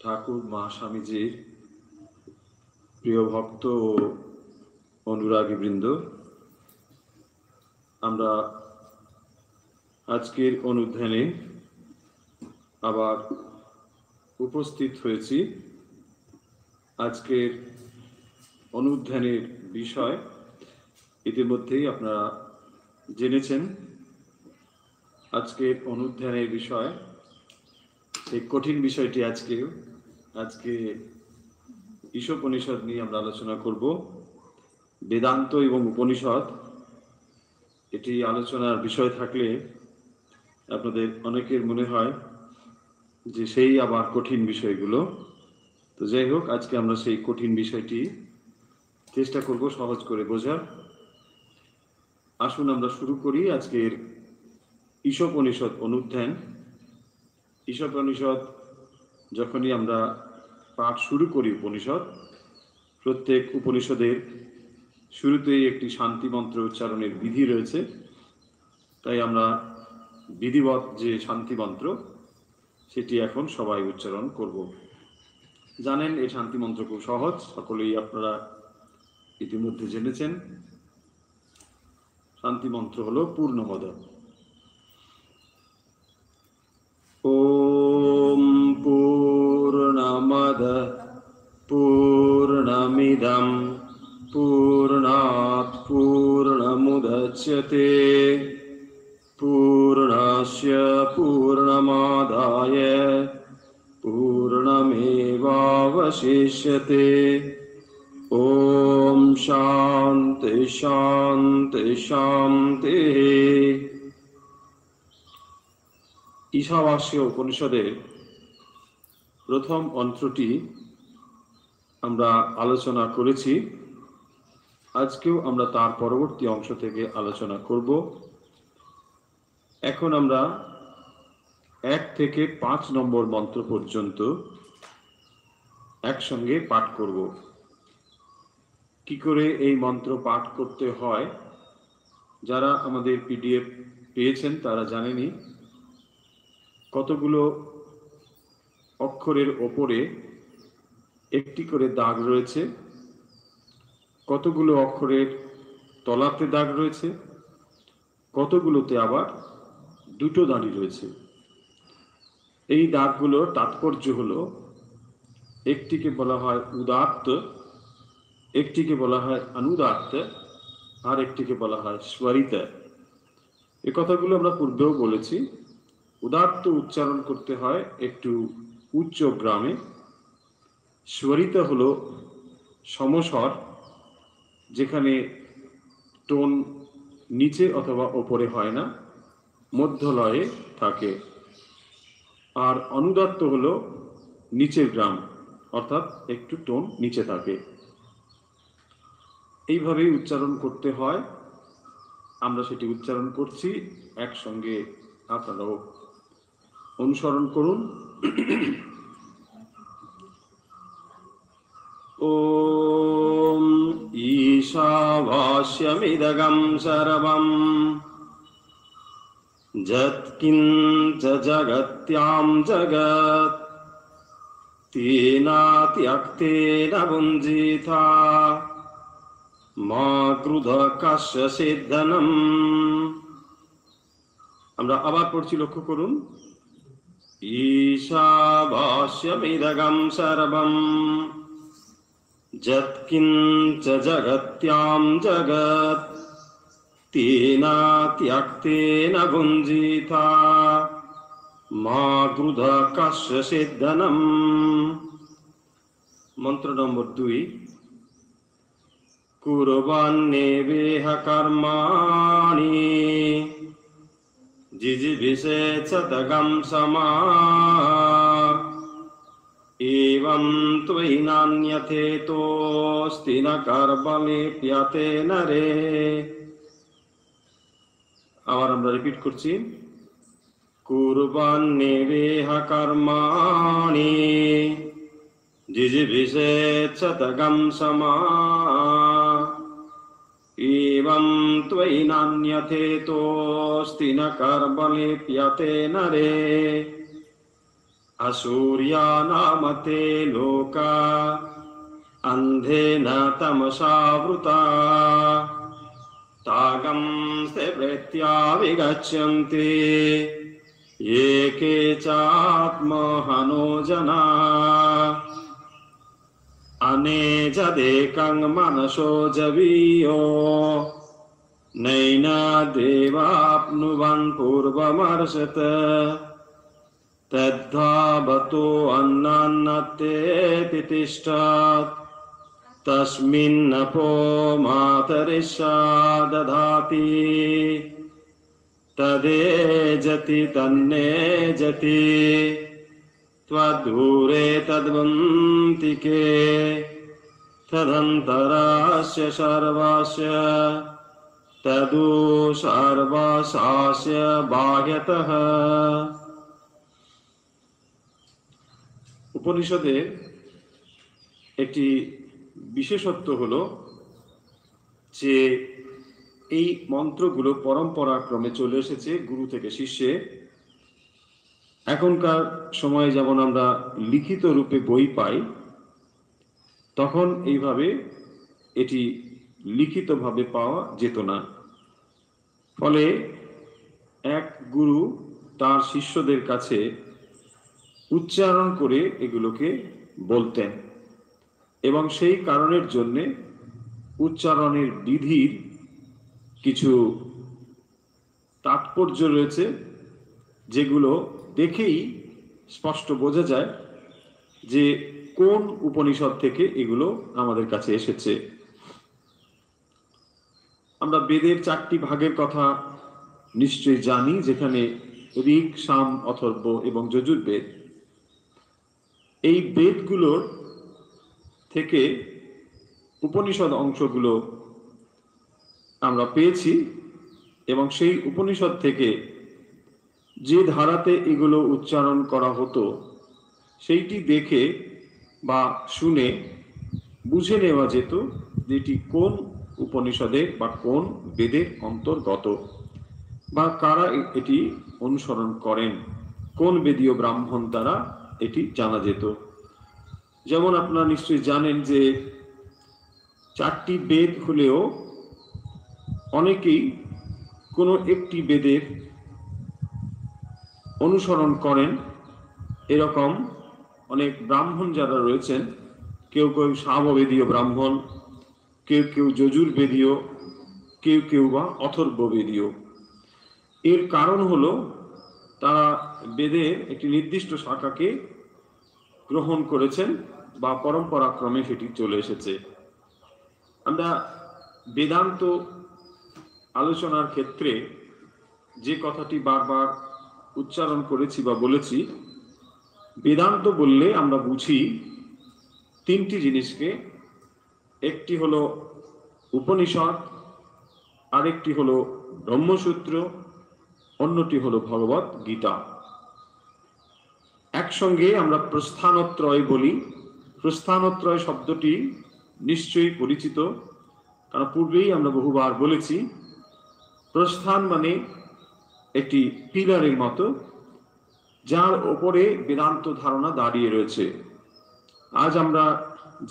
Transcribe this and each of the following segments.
ঠাকুর মা স্বামীজির প্রিয় ভক্ত ও অনুরাগী বৃন্দ, আমরা আজকের অনুধ্যানে আবার উপস্থিত হয়েছি। আজকের অনুধ্যানের বিষয় ইতিমধ্যেই আপনারা জেনেছেন। আজকের অনুধ্যানের বিষয়, সেই কঠিন বিষয়টি আজকে ঈশোপনিষদ নিয়ে আমরা আলোচনা করব। বেদান্ত এবং উপনিষদ এটি আলোচনার বিষয় থাকলে আপনাদের অনেকের মনে হয় যে সেই আবার কঠিন বিষয়গুলো। তো যাই হোক, আজকে আমরা সেই কঠিন বিষয়টি চেষ্টা করব সহজ করে বোঝার। আসুন আমরা শুরু করি আজকের ঈশোপনিষদ অনুধ্যান। ঈশোপনিষদ যখনই আমরা পাঠ শুরু করি, প্রত্যেক উপনিষদের শুরুতেই একটি শান্তি মন্ত্র উচ্চারণের বিধি রয়েছে। তাই আমরা বিধিবৎ যে শান্তি মন্ত্র সেটি এখন সবাই উচ্চারণ করব। জানেন এই শান্তি মন্ত্র খুব সহজ, সকলেই আপনারা ইতিমধ্যে জেনেছেন। শান্তি মন্ত্র হলো পূর্ণমদ। ওম পূর্ণমদ পূর্ণমিদং পূর্ণাৎ পূর্ণমুদচ্যতে পূর্ণস্য পূর্ণমাদায় পূর্ণমেবাবশিষ্যতে। ওম শান্তি শান্তি শান্তি। ঈশাবাস্য উপনিষদের প্রথম অন্ত্রটি আমরা আলোচনা করেছি। আজকেও আমরা তার পরবর্তী অংশ থেকে আলোচনা করব। এখন আমরা 1 থেকে 5 নম্বর মন্ত্র পর্যন্ত একসঙ্গে পাঠ করব। কি করে এই মন্ত্র পাঠ করতে হয়, যারা আমাদের পিডিএফ পেয়েছেন তারা জানেনই। কতগুলো অক্ষরের ওপরে একটি করে দাগ রয়েছে, কতগুলো অক্ষরের তলাতে দাগ রয়েছে, কতগুলোতে আবার দুটো দাঁড়ি রয়েছে। এই দাগগুলোর তাৎপর্য হলো, একটিকে বলা হয় উদাত্ত, একটিকে বলা হয় অনুদাত্ত, আর একটিকে বলা হয় স্বরিত। এ কথাগুলো আমরা পূর্বেও বলেছি। উদাত্ত উচ্চারণ করতে হয় একটু উচ্চ গ্রামে। স্বরিত হলো সমস্বর, যেখানে টোন নিচে অথবা ওপরে হয় না, মধ্যলয়ে থাকে। আর অনুদাত্ত হলো নিচের গ্রাম, অর্থাৎ একটু টোন নিচে থাকে। এইভাবেই উচ্চারণ করতে হয়। আমরা সেটি উচ্চারণ করছি, একসঙ্গে আপনারাও অনুসরণ করুন। ওম ঈশাবাস্যমিদগম সর্বম যৎকিঞ্চ জগত্যাম জগৎ তেনাত্যক্তেন ভুঞ্জিতা মা ক্রুধ কাস্য সিদ্ধনম। আমরা আবার পড়ছি, লক্ষ্য করুন। ঈশাবাস্যমিদগম সর্বম যৎকিঞ্চ জগত্যাম জগৎ তেনাত্যক্তেন ভুঞ্জিতা মা ক্রুধ কাস্য সিদ্ধনম। মন্ত্র নম্বর 2। কুর্বন্নেবেহ কর্মাণি জিজিবিষেচ্ছদগম সমা এবং ত্বয়ি নান্যথেতোস্তি ন কর্মলিপ্যতে নরে। আবার আমরা রিপিট করছি। কুর্বন্নেবেহ কর্মাণি জিজিবিষেচ্ছদগম সমা एवं त्वयि नान्यथेतोऽस्ति न कर्मलिप्यते नरे। असूर्यानामते लोका अन्धेन तमसावृता तागं से प्रेत्या विगच्छन्ति ये के चात्महनो जना अनेजदेकं मनसो जवीयो नैना देवाप्नुवन् पूर्वमर्षत तद्धावतो अन्नान्नते तिष्ठत् तस्मिन्नपो मातरिषा दधाति तदेजति तन्नेजति त्वद्दूरे तद्वन्तिके तदन्तरास्य सर्वस्य तदु सर्वशास्य बाह्यतः। উপনিষদের একটি বিশেষত্ব হলো যে এই মন্ত্রগুলো পরম্পরাক্রমে চলে এসেছে গুরু থেকে শিষ্যে। এখনকার সময়ে যেমন আমরা লিখিত রূপে বই পাই, তখন এইভাবে এটি লিখিতভাবে পাওয়া যেত না। ফলে এক গুরু তার শিষ্যদের কাছে উচ্চারণ করে এগুলোকে বলতেন, এবং সেই কারণের জন্য উচ্চারণের বিধির কিছু তাৎপর্য রয়েছে, যেগুলো দেখেই স্পষ্ট বোঝা যায় যে কোন উপনিষদ থেকে এগুলো আমাদের কাছে এসেছে। আমরা বেদের 4টি ভাগের কথা নিশ্চয়ই জানি, যেখানে ঋক, সাম, অথর্ব এবং যজুর্বেদ। এই বেদগুলোর থেকে উপনিষদ অংশগুলো আমরা পেয়েছি, এবং সেই উপনিষদ থেকে যে ধারাতে এগুলো উচ্চারণ করা হতো সেইটি দেখে বা শুনে বুঝে নেওয়া যেত যে এটি কোন উপনিষদের বা কোন বেদের অন্তর্গত, বা কারা এটি অনুসরণ করেন, কোন বেদীয় ব্রাহ্মণ দ্বারা এটি জানা যেত। যেমন আপনারা নিশ্চয়ই জানেন যে 4টি বেদ হলেও অনেকেই কোনো একটি বেদের অনুসরণ করেন। এরকম অনেক ব্রাহ্মণ যারা রয়েছেন, কেউ কেউ সামবেদীয় ব্রাহ্মণ, কেউ কেউ যজুর্বেদীয়, কেউ কেউ বা অথর্ববেদীয়। এর কারণ হলো তারা বেদের একটি নির্দিষ্ট শাখাকে গ্রহণ করেছেন বা পরম্পরাক্রমে সেটি চলে এসেছে। আমরা বেদান্ত আলোচনার ক্ষেত্রে যে কথাটি বারবার উচ্চারণ করেছি বা বলেছি, বেদান্ত বললে আমরা বুঝি 3টি জিনিসকে। একটি হলো উপনিষদ, আরেকটি হলো ব্রহ্মসূত্র, অন্যটি হলো ভগবত গীতা। একসঙ্গে আমরা প্রস্থানত্রয় বলি। প্রস্থানত্রয় শব্দটি নিশ্চয়ই পরিচিত, কারণ পূর্বেই আমরা বহুবার বলেছি, প্রস্থান মানে একটি পিলারের মতো, যার ওপরে বেদান্ত ধারণা দাঁড়িয়ে রয়েছে। আজ আমরা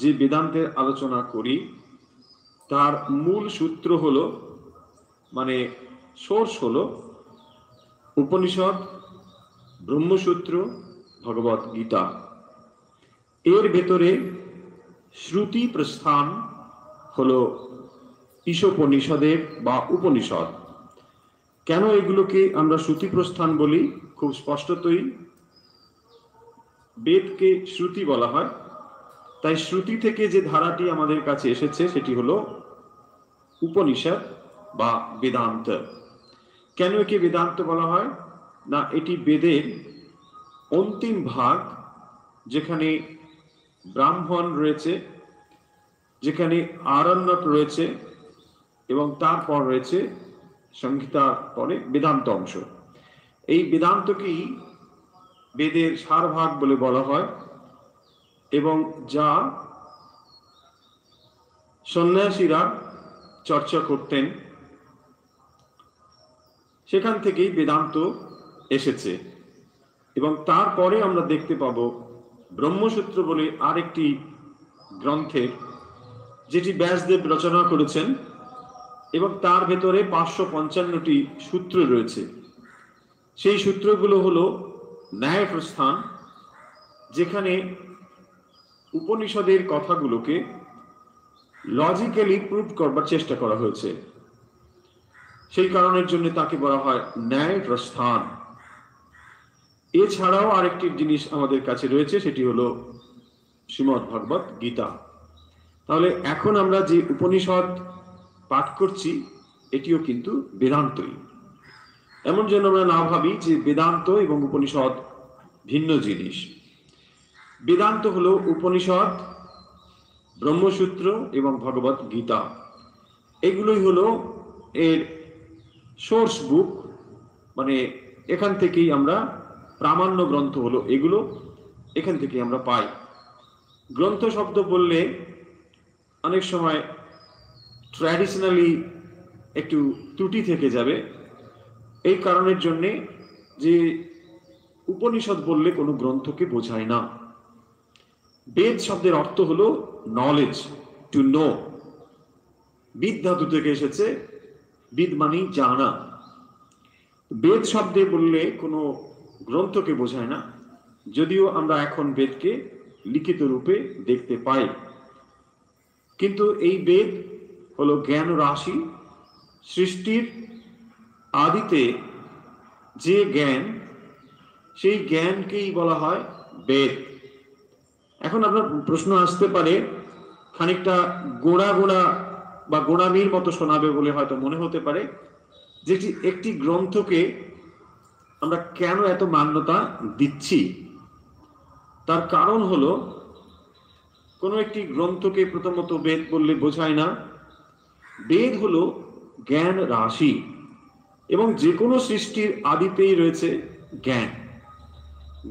যে বেদান্তের আলোচনা করি তার মূল সূত্র হলো, মানে সোর্স হলো উপনিষদ, ব্রহ্মসূত্র, ভগবত গীতা। এর ভেতরে শ্রুতি প্রস্থান হলো ঈশোপনিষদের বা উপনিষদ। কেন এগুলোকে আমরা শ্রুতি প্রস্থান বলি? খুব স্পষ্টতই বেদকে শ্রুতি বলা হয়, তাই শ্রুতি থেকে যে ধারাটি আমাদের কাছে এসেছে সেটি হলো উপনিষদ বা বেদান্ত। কেন একে বেদান্ত বলা হয়? না, এটি বেদের অন্তিম ভাগ, যেখানে ব্রাহ্মণ রয়েছে, যেখানে আরণ্যক রয়েছে, এবং তারপর রয়েছে সংহিতার পরে বেদান্ত অংশ। এই বেদান্তকেই বেদের সারভাগ বলে বলা হয়, এবং যা সন্ন্যাসীরা চর্চা করতেন, সেখান থেকেই বেদান্ত এসেছে। এবং তারপরে আমরা দেখতে পাব ব্রহ্মসূত্র বলে আরেকটি গ্রন্থের, যেটি ব্যাসদেব রচনা করেছেন এবং তার ভেতরে 555টি সূত্র রয়েছে। সেই সূত্রগুলো হলো ন্যায় প্রস্থান, যেখানে উপনিষদের কথাগুলোকে লজিক্যালি প্রুভ করবার চেষ্টা করা হয়েছে। সেই কারণের জন্য তাকে বলা হয় ন্যায় প্রস্থান। এছাড়াও আরেকটি জিনিস আমাদের কাছে রয়েছে, সেটি হলো শ্রীমদ্ ভগবত গীতা। তাহলে এখন আমরা যে উপনিষদ পাঠ করছি এটিও কিন্তু বেদান্তই। এমন যেন আমরা না ভাবি যে বেদান্ত এবং উপনিষদ ভিন্ন জিনিস। বেদান্ত হলো উপনিষদ, ব্রহ্মসূত্র এবং ভগবত গীতা, এগুলোই হলো এর সোর্স বুক, মানে এখান থেকেই আমরা প্রামাণ্য গ্রন্থ হলো এগুলো, এখান থেকে আমরা পাই। গ্রন্থ শব্দ বললে অনেক সময় ট্র্যাডিশনালি একটু ত্রুটি থেকে যাবে, এই কারণের জন্যে যে উপনিষদ বললে কোনো গ্রন্থকে বোঝায় না। বেদ শব্দের অর্থ হলো নলেজ, টু নো। বিদ ধাতু থেকে এসেছে, বিদ মানে জানা। বেদ শব্দে বললে কোনো গ্রন্থকে বোঝায় না, যদিও আমরা এখন বেদকে লিখিত রূপে দেখতে পাই। কিন্তু এই বেদ হলো জ্ঞান রাশি। সৃষ্টির আদিতে যে জ্ঞান, সেই জ্ঞানকেই বলা হয় বেদ। এখন আপনার প্রশ্ন আসতে পারে, খানিকটা গোড়া গোড়া বা গোড়ামির মতো শোনাবে বলে হয়তো মনে হতে পারে, যে একটি গ্রন্থকে আমরা কেন এত মান্যতা দিচ্ছি। তার কারণ হলো, কোনো একটি গ্রন্থকে প্রথমত বেদ বললে বোঝায় না। বেদ হলো জ্ঞান রাশি, এবং যে কোনো সৃষ্টির আদিতেই রয়েছে জ্ঞান।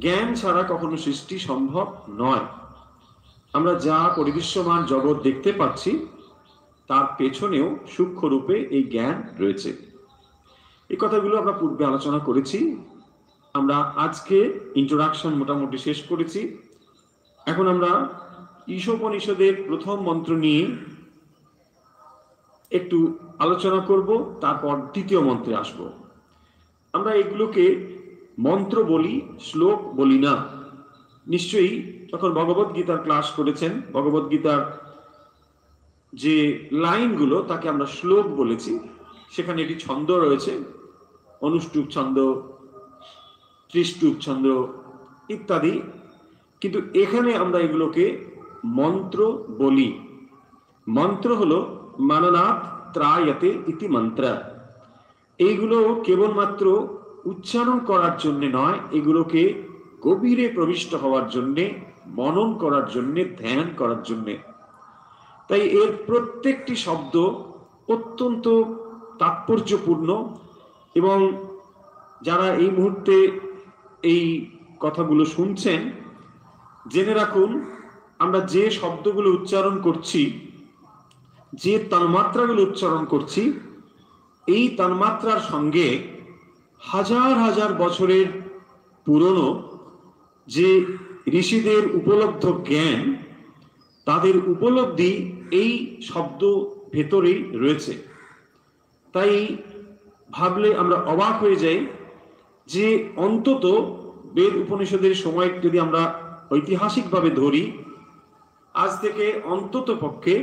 জ্ঞান ছাড়া কখনো সৃষ্টি সম্ভব নয়। আমরা যা পরিদৃশ্যমান জগৎ দেখতে পাচ্ছি তার পেছনেও সূক্ষ্ম রূপে এই জ্ঞান রয়েছে। এই কথাগুলো আমরা পূর্বে আলোচনা করেছি। আমরা আজকে ইন্ট্রোডাকশন মোটামুটি শেষ করেছি। এখন আমরা ঈশোপনিষদের প্রথম মন্ত্র নিয়ে একটু আলোচনা করব, তারপর দ্বিতীয় মন্ত্রে আসব। আমরা এগুলোকে মন্ত্র বলি, শ্লোক বলি না। নিশ্চয়ই যখন ভগবত গীতার ক্লাস করেছেন, ভগবত গীতার যে লাইনগুলো তাকে আমরা শ্লোক বলেছি। সেখানে একটি ছন্দ রয়েছে, অনুষ্টুপ ছন্দ, ত্রিষ্টুপ ছন্দ ইত্যাদি, কিন্তু এখানে আমরা এগুলোকে মন্ত্র বলি। মন্ত্র হলো মাননাথ ত্রায়তে ইতি মন্ত্র। এইগুলো কেবলমাত্র উচ্চারণ করার জন্য নয়, এগুলোকে গভীরে প্রবিষ্ট হওয়ার জন্যে, মনন করার জন্যে, ধ্যান করার জন্যে। তাই এর প্রত্যেকটি শব্দ অত্যন্ত তাৎপর্যপূর্ণ, এবং যারা এই মুহূর্তে এই কথাগুলো শুনছেন, জেনে রাখুন আমরা যে শব্দগুলো উচ্চারণ করছি, যে তন্মাত্রাগুলো উচ্চারণ করছি, এই তন্মাত্রার সঙ্গে হাজার হাজার বছরের পুরনো যে ঋষিদের উপলব্ধ জ্ঞান, তাদের উপলব্ধি এই শব্দ ভেতরেই রয়েছে। তাই ভাবলে আমরা অবাক হয়ে যাই যে অন্তত বেদ উপনিষদের সময় যদি আমরা ঐতিহাসিকভাবে ধরি, আজ থেকে অন্তত পক্ষে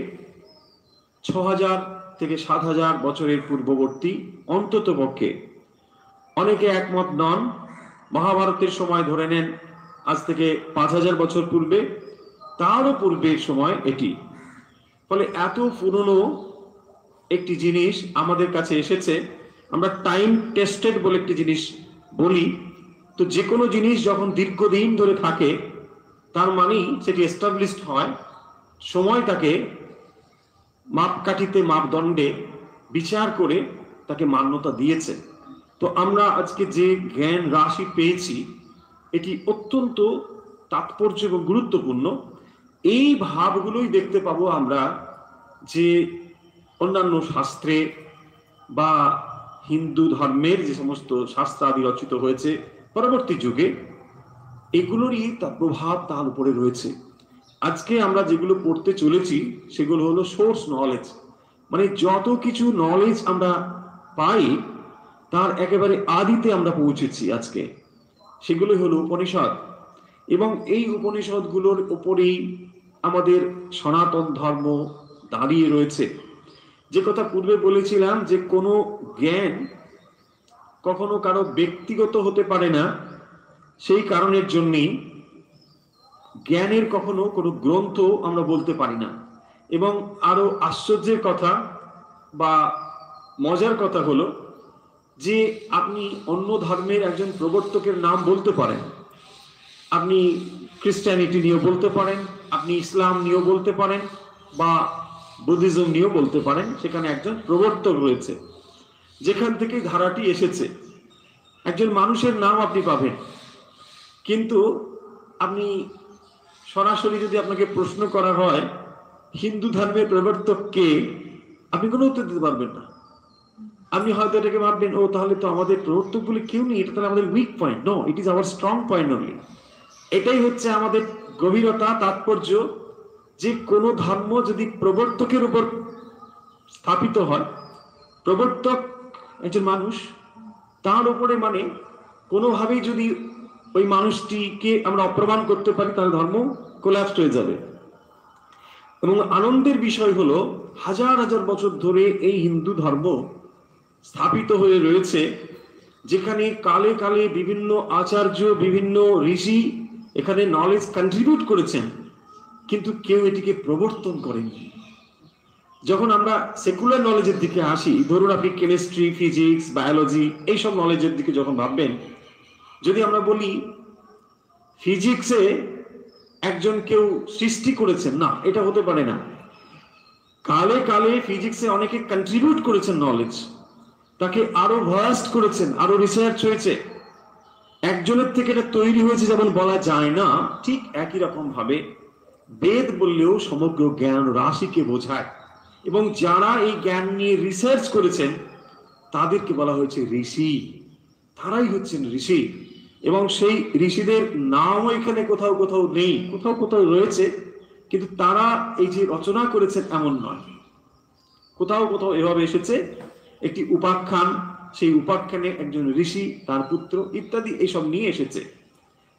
6000 থেকে 7000 বছরের পূর্ববর্তী, অন্তত পক্ষে। অনেকে একমত নন, মহাভারতের সময় ধরে নেন আজ থেকে 5000 বছর পূর্বে, তারও পূর্বের সময় এটি। ফলে এত পুরনো একটি জিনিস আমাদের কাছে এসেছে। আমরা টাইম টেস্টেড বলে একটি জিনিস বলি। তো যে কোনো জিনিস যখন দীর্ঘদিন ধরে থাকে, তার মানেই সেটি এস্টাবলিশড হয়, সময় তাকে মাপকাঠিতে, মাপদণ্ডে বিচার করে তাকে মান্যতা দিয়েছে। তো আমরা আজকে যে জ্ঞান রাশি পেয়েছি, এটি অত্যন্ত তাৎপর্য এবং গুরুত্বপূর্ণ। এই ভাবগুলোই দেখতে পাবো আমরা যে অন্যান্য শাস্ত্রে বা হিন্দু ধর্মের যে সমস্ত শাস্ত্রাদি রচিত হয়েছে পরবর্তী যুগে, এগুলোরই তার প্রভাব তার উপরে রয়েছে। আজকে আমরা যেগুলো পড়তে চলেছি সেগুলো হলো সোর্স নলেজ, মানে যত কিছু নলেজ আমরা পাই তার একেবারে আদিতে আমরা পৌঁছেছি আজকে, সেগুলো হলো উপনিষদ। এবং এই উপনিষদগুলোর উপরেই আমাদের সনাতন ধর্ম দাঁড়িয়ে রয়েছে। যে কথা পূর্বে বলেছিলাম যে কোনো জ্ঞান কখনো কারো ব্যক্তিগত হতে পারে না, সেই কারণের জন্যই জ্ঞানের কখনো কোনো গ্রন্থ আমরা বলতে পারি না। এবং আরো আশ্চর্যের কথা বা মজার কথা হলো যে আপনি অন্য ধর্মের একজন প্রবর্তকের নাম বলতে পারেন, আপনি খ্রিস্টানিটি নিয়েও বলতে পারেন, আপনি ইসলাম নিয়েও বলতে পারেন, বা বুদ্ধিজম নিয়েও বলতে পারেন, সেখানে একজন প্রবর্তক রয়েছে, যেখান থেকে ধারাটি এসেছে একজন মানুষের নাম আপনি পাবেন। কিন্তু আপনি সরাসরি যদি আপনাকে প্রশ্ন করা হয় হিন্দু ধর্মের প্রবর্তক কে, আপনি কোনো উত্তর দিতে পারবেন না। আপনি হয়তো এটাকে ভাববেন, ও তাহলে তো আমাদের প্রবর্তক বলে কেউ নেই, এটা তাহলে আমাদের weak point. No, it is our strong point only. এটাই হচ্ছে আমাদের গভীরতা, তাৎপর্য, যে কোনো ধর্ম যদি প্রবর্তকের উপর স্থাপিত হয়, প্রবর্তক একজন মানুষ, তার উপরে মানে কোনোভাবেই যদি ওই মানুষটিকে আমরা অপ্রমাণ করতে পারি তাহলে ধর্ম কোল্যাপস হয়ে যাবে। এবং আনন্দের বিষয় হলো হাজার হাজার বছর ধরে এই হিন্দু ধর্ম স্থাপিত হয়ে রয়েছে, যেখানে কালে কালে বিভিন্ন আচার্য, বিভিন্ন ঋষি এখানে নলেজ কন্ট্রিবিউট করেছেন, কিন্তু কেউ এটিকে প্রবর্তন করেনি। যখন আমরা সেকুলার নলেজের দিকে আসি, ধরুন আপনি কেমিস্ট্রি, ফিজিক্স, বায়োলজি, এইসব নলেজের দিকে যখন ভাববেন, যদি আমরা বলি ফিজিক্সে একজন কেউ সৃষ্টি করেছেন, না, এটা হতে পারে না। কালে কালে ফিজিক্সে অনেকে কন্ট্রিবিউট করেছেন নলেজ, তাকে আরো ভাস্ট করেছেন, আরো রিসার্চ হয়েছে, একজনের থেকে এটা তৈরি হয়েছে যেমন বলা যায় না, ঠিক একই রকম ভাবে বেদ বললেও সমগ্র জ্ঞান রাশিকে বোঝায়। এবং যারা এই জ্ঞান নিয়ে রিসার্চ করেছেন তাদেরকে বলা হয়েছে ঋষি, তারাই হচ্ছেন ঋষি। এবং সেই ঋষিদের নামও এখানে কোথাও কোথাও নেই, কোথাও কোথাও রয়েছে, কিন্তু তারা এই যে রচনা করেছেন এমন নয়। কোথাও কোথাও এভাবে এসেছে একটি উপাখ্যান, সেই উপাখ্যানে একজন ঋষি, তার পুত্র ইত্যাদি এইসব নিয়ে এসেছে।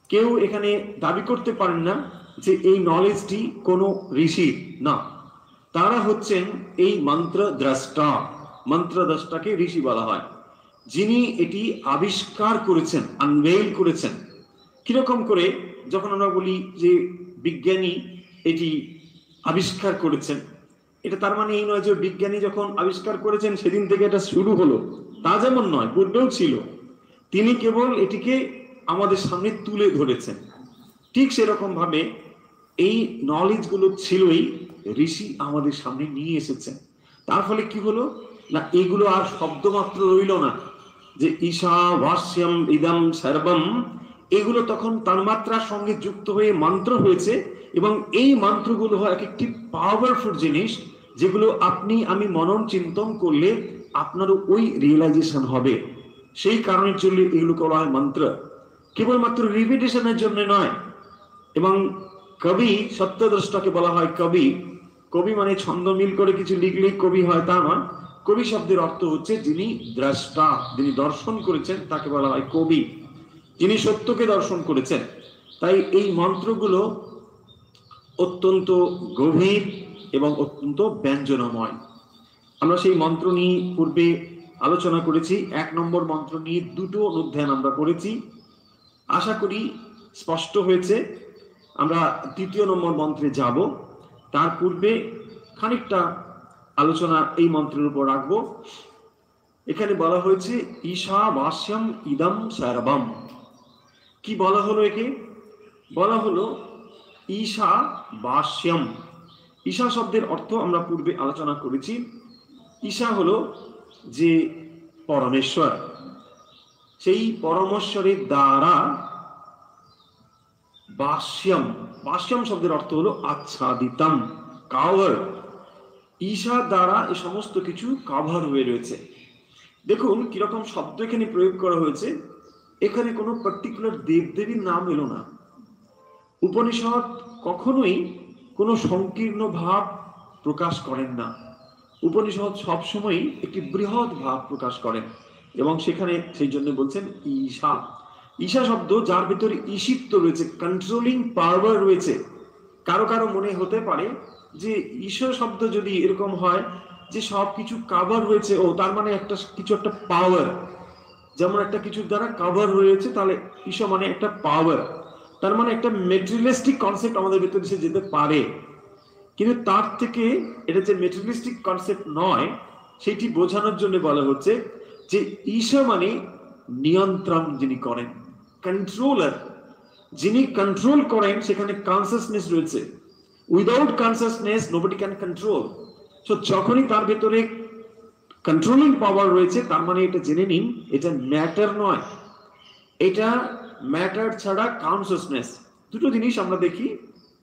কেউ এখানে দাবি করতে পারেন না যে এই নলেজটি কোনো ঋষির না, তারা হচ্ছেন এই মন্ত্র দ্রষ্টা। মন্ত্র দ্রষ্টাকে ঋষি বলা হয়, যিনি এটি আবিষ্কার করেছেন, আনভেইল করেছেন। কিরকম করে? যখন আমরা বলি যে বিজ্ঞানী এটি আবিষ্কার করেছেন, এটা তার মানে এই নয় যে বিজ্ঞানী যখন আবিষ্কার করেছেন সেদিন থেকে এটা শুরু হলো, তা যেমন নয়, পূর্বেও ছিল। তিনি কেবল এটিকে আমাদের সামনে তুলে ধরেছেন। ঠিক সেরকম ভাবে এই নলেজ গুলো ছিলই, ঋষি আমাদের সামনে নিয়ে এসেছেন। তার ফলে কি হলো না, এগুলো আর শব্দ মাত্র রইল না যে ঈশা ভাষ্যম ইদম সর্বম, এগুলো তখন তার মাত্রার সঙ্গে যুক্ত হয়ে মন্ত্র হয়েছে। এবং এই মন্ত্রগুলো হয় এক একটি পাওয়ারফুল জিনিস, যেগুলো আপনি আমি মনন চিন্তন করলে আপনারও ওই রিয়েলাইজেশন হবে। সেই কারণের জন্য এগুলো বলা হয় মন্ত্র, কেবলমাত্র রিপিটেশনের জন্য নয়। এবং কবি, সত্যদ্রষ্টাকে বলা হয় কবি। কবি মানে ছন্দ মিল করে কিছু লিখলেই কবি হয় তা নয়। কবি শব্দের অর্থ হচ্ছে যিনি দ্রষ্টা, যিনি দর্শন করেছেন তাকে বলা হয় কবি, যিনি সত্যকে দর্শন করেছেন। তাই এই মন্ত্রগুলো অত্যন্ত গভীর এবং অত্যন্ত ব্যঞ্জনময়। আমরা সেই মন্ত্র নিয়ে পূর্বে আলোচনা করেছি। 1 নম্বর মন্ত্র নিয়ে 2টো অধ্যায়ন আমরা করেছি, আশা করি স্পষ্ট হয়েছে। আমরা 3য় নম্বর মন্ত্রে যাব, তার পূর্বে খানিকটা আলোচনা এই মন্ত্রের উপর রাখবো। এখানে বলা হয়েছে ঈশা ভাষ্যম ইদম সর্বম। কি বলা হলো? একে বলা হলো ঈশা ভাষ্যম। ঈশা শব্দের অর্থ আমরা পূর্বে আলোচনা করেছি। ঈশা হলো যে পরমেশ্বর, সেই পরমেশ্বরের দ্বারা ভাষ্যম, ভাষ্যম শব্দের অর্থ হলো আচ্ছাদিতম, কাভার। ঈশা দ্বারা এই সমস্ত কিছু কাভার হয়ে রয়েছে। দেখুন কিরকম শব্দ এখানে প্রয়োগ করা হয়েছে। এখানে কোনো পার্টিকুলার দেবদেবীর নাম এলো না, উপনিষদ কখনোই কোনো সংকীর্ণ ভাব প্রকাশ করেন না। উপনিষদ সবসময় একটি বৃহৎ ভাব প্রকাশ করেন, এবং সেখানে সেই জন্য বলছেন ঈশা। ঈশা শব্দ যার ভিতরে ঈশিত্ব রয়েছে, কন্ট্রোলিং পাওয়ার রয়েছে। কারো কারো মনে হতে পারে যে ঈশ্বর শব্দ যদি এরকম হয় যে সবকিছু কাভার হয়েছে, ও তার মানে একটা কিছু একটা পাওয়ার, যেমন একটা কিছুর দ্বারা কাভার হয়েছে, তাহলে ঈশ্বর মানে একটা পাওয়ার, তার মানে একটা মেটেরিয়ালিস্টিক কনসেপ্ট আমাদের ভিতরে এসে যেতে পারে। কিন্তু তার থেকে এটা যে মেটেরিয়ালিস্টিক কনসেপ্ট নয়, সেটি বোঝানোর জন্য বলা হচ্ছে যে ঈশ্বর মানে নিয়ন্ত্রণ যিনি করেন, কন্ট্রোলার, যিনি কন্ট্রোল করেন, সেখানে কনসাসনেস রয়েছে। Without consciousness nobody can control. So যখনই তার ভেতরে কন্ট্রোলিং পাওয়ার রয়েছে, তার মানে এটা জেনে নিন এটা ম্যাটার নয়, এটা ম্যাটার ছাড়া কনসাসনেস। দুটো জিনিস আমরা দেখি,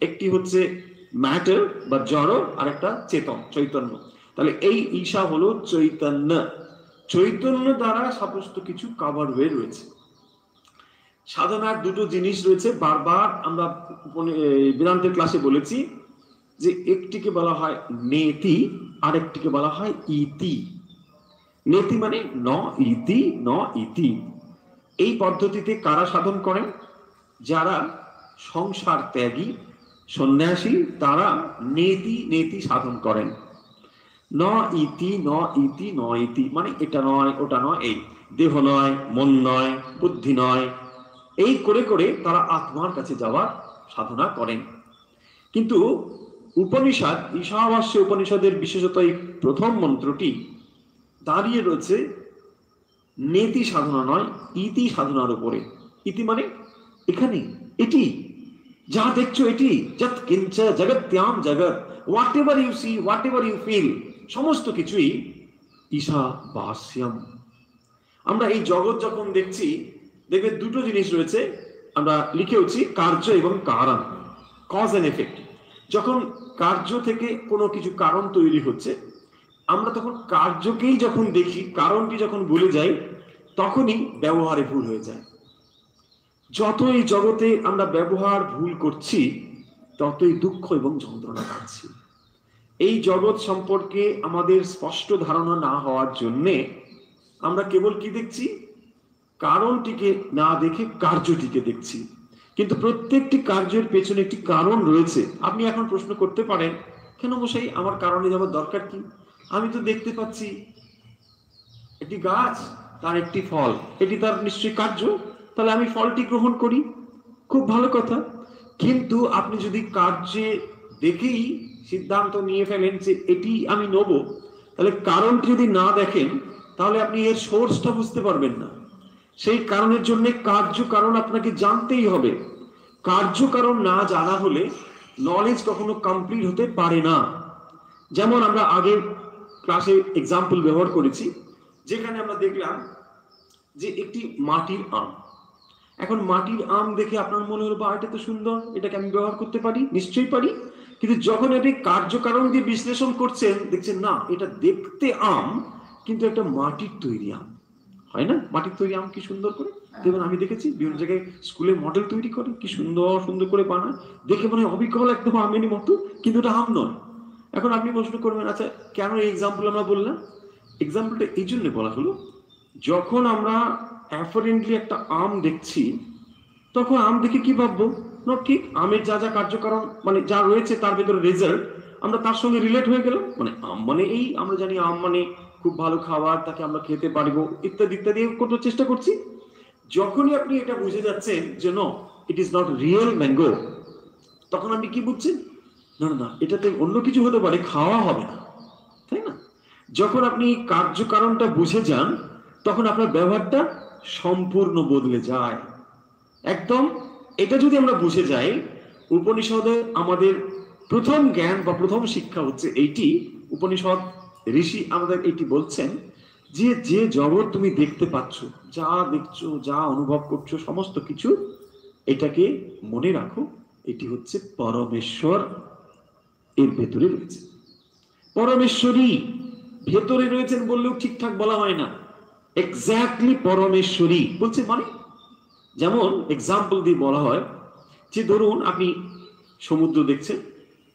একটি হচ্ছে ম্যাটার বা জড়, আর একটা চেতন, চৈতন্য। তাহলে এই ঈশা হলো চৈতন্য, চৈতন্য দ্বারা সমস্ত কিছু কভার হয়ে রয়েছে। সাধনার দুটো জিনিস রয়েছে, বারবার আমরা বেদান্তের ক্লাসে বলেছি যে একটিকে বলা হয় নেতি, আর একটিকে বলা হয় ইতি। নেতি মানে ন ইতি, ন ইতি। এই পদ্ধতিতে কারা সাধন করেন? যারা সংসার ত্যাগী সন্ন্যাসী, তারা নেতি নেতি সাধন করেন। ন ইতি, ন ইতি, ন ইতি মানে এটা নয় ওটা নয়, এই দেহ নয়, মন নয়, বুদ্ধি নয়, এই করে করে তারা আত্মার কাছে যাওয়ার সাধনা করেন। কিন্তু উপনিষদ, ঈশাবাস্য উপনিষদের বিশেষত এই প্রথম মন্ত্রটি দাঁড়িয়ে রয়েছে নেতি সাধনা নয়, ইতি সাধনার উপরে। ইতি মানে এখানে, এটি যা দেখছো, এটি যৎ কিঞ্চ জগত্যাম জগৎ, whatever you see, whatever you feel, সমস্ত কিছুই ঈশাবাস্যম। আমরা এই জগৎ যখন দেখছি, দেখবে দুটো জিনিস রয়েছে, আমরা লিখেওছি কার্য এবং কারণ, কজ এন্ড এফেক্ট। যখন কার্য থেকে কোনো কিছু কারণ তৈরি হচ্ছে, আমরা তখন কার্যকেই যখন দেখি, কারণটি যখন ভুলে যাই, তখনই ব্যবহারে ভুল হয়ে যায়। যত এই জগতে আমরা ব্যবহার ভুল করছি, ততই দুঃখ এবং যন্ত্রণা পাচ্ছি। এই জগৎ সম্পর্কে আমাদের স্পষ্ট ধারণা না হওয়ার জন্যে আমরা কেবল কি দেখছি? কারণটিকে না দেখে কার্যটিকে দেখছি। কিন্তু প্রত্যেকটি কার্যের পেছনে একটি কারণ রয়েছে। আপনি এখন প্রশ্ন করতে পারেন, কেন মশাই আমার কারণে যাওয়ার দরকার কি? আমি তো দেখতে পাচ্ছি একটি গাছ, তার একটি ফল, এটি তার নিশ্চয়ই কার্য, তাহলে আমি ফলটি গ্রহণ করি, খুব ভালো কথা। কিন্তু আপনি যদি কার্যে দেখেই সিদ্ধান্ত নিয়ে ফেলেন যে এটি আমি নেব, তাহলে কারণটি যদি না দেখেন, তাহলে আপনি এর সোর্সটা বুঝতে পারবেন না। সেই কারণের জন্য কার্য কারণ আপনাকে জানতেই হবে। কার্য কারণ না জানা হলে নলেজ কখনো কমপ্লিট হতে পারে না। যেমন আমরা আগের ক্লাসে এক্সাম্পল ব্যবহার করেছি, যেখানে আমরা দেখলাম যে একটি মাটির আম। এখন মাটির আম দেখে আপনার মনে হলো, বা এটা তো সুন্দর, এটাকে আমি ব্যবহার করতে পারি, নিশ্চয়ই পারি। কিন্তু যখন এটি কার্যকারণ দিয়ে বিশ্লেষণ করছেন, দেখছেন না, এটা দেখতে আম, কিন্তু একটা মাটির তৈরি আম, হয় না? মাটির তৈরি আম কি সুন্দর করে দেখুন, আমি দেখেছি বিভিন্ন জায়গায় স্কুলে মডেল তৈরি করে, কি সুন্দর সুন্দর করে বানায়, দেখে মনে হয় অবিকল একদম আমেরই মতো, কিন্তু এটা আম নয়। এখন আপনি প্রশ্ন করবেন, আচ্ছা কেন এই এক্সাম্পল আমরা বললাম? এক্সাম্পলটা এই জন্য বলা হলো, যখন আমরা অ্যাফারেন্টলি একটা আম দেখছি, তখন আম দেখে কি ভাববো? না, ঠিক আমের যা যা কার্যকারণ মানে যা রয়েছে তার ভেতরে রেজাল্ট, আমরা তার সঙ্গে রিলেট হয়ে গেলাম। মানে আম মানে এই, আমরা জানি আম মানে খুব ভালো খাবার, তাকে আমরা খেতে পারবো, ইত্যাদি ইত্যাদি করতে চেষ্টা করছি। যখনই আপনি এটা বুঝে যাচ্ছেন যে no, it is not real mango, তখন আপনি কি বুঝছেন? না না, এটাতে অন্য কিছু হতে পারে, খাওয়া হবে না, তাই না? যখন আপনি কার্যকারণটা বুঝে যান, তখন আপনার ব্যবহারটা সম্পূর্ণ বদলে যায় একদম। এটা যদি আমরা বুঝে যাই, উপনিষদে আমাদের প্রথম জ্ঞান বা প্রথম শিক্ষা হচ্ছে এইটি। উপনিষদ ঋষি আমাদের এটি বলছেন যে যে জগৎ তুমি দেখতে পাচ্ছ, যা দেখছো, যা অনুভব করছো, সমস্ত কিছু, এটাকে মনে রাখো, এটি হচ্ছে পরমেশ্বর এর ভেতরে রয়েছে। পরমেশ্বরী ভেতরে রয়েছেন বললেও ঠিকঠাক বলা হয় না, এক্স্যাক্টলি পরমেশ্বরী বলছে। মানে যেমন এক্সাম্পল দিয়ে বলা হয় যে ধরুন আপনি সমুদ্র দেখছেন,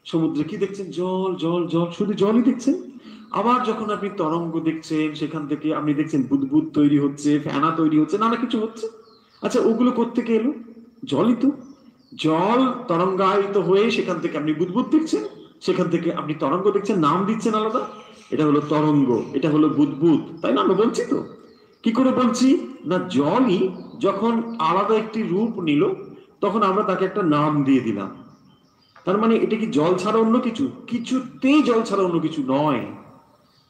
সমুদ্রে কি দেখছেন? জল জল জল, শুধু জলই দেখছেন। আবার যখন আপনি তরঙ্গ দেখছেন, সেখান থেকে আপনি দেখছেন বুদবুদ তৈরি হচ্ছে, ফেনা তৈরি হচ্ছে, নানা কিছু হচ্ছে। আচ্ছা, ওগুলো কোত্থেকে এলো? জলই তো। জল তরঙ্গায়িত হয়ে সেখান থেকে আপনি বুদবুদ দেখছেন, সেখান থেকে আপনি তরঙ্গ দেখছেন, নাম দিচ্ছেন আলাদা। এটা হলো তরঙ্গ, এটা হলো বুদবুদ, তাই না? আমরা বলছি তো। কি করে বলছি? না, জলই যখন আলাদা একটি রূপ নিল, তখন আমরা তাকে একটা নাম দিয়ে দিলাম। তার মানে এটা কি জল ছাড়া অন্য কিছু? কিছুতেই জল ছাড়া অন্য কিছু নয়।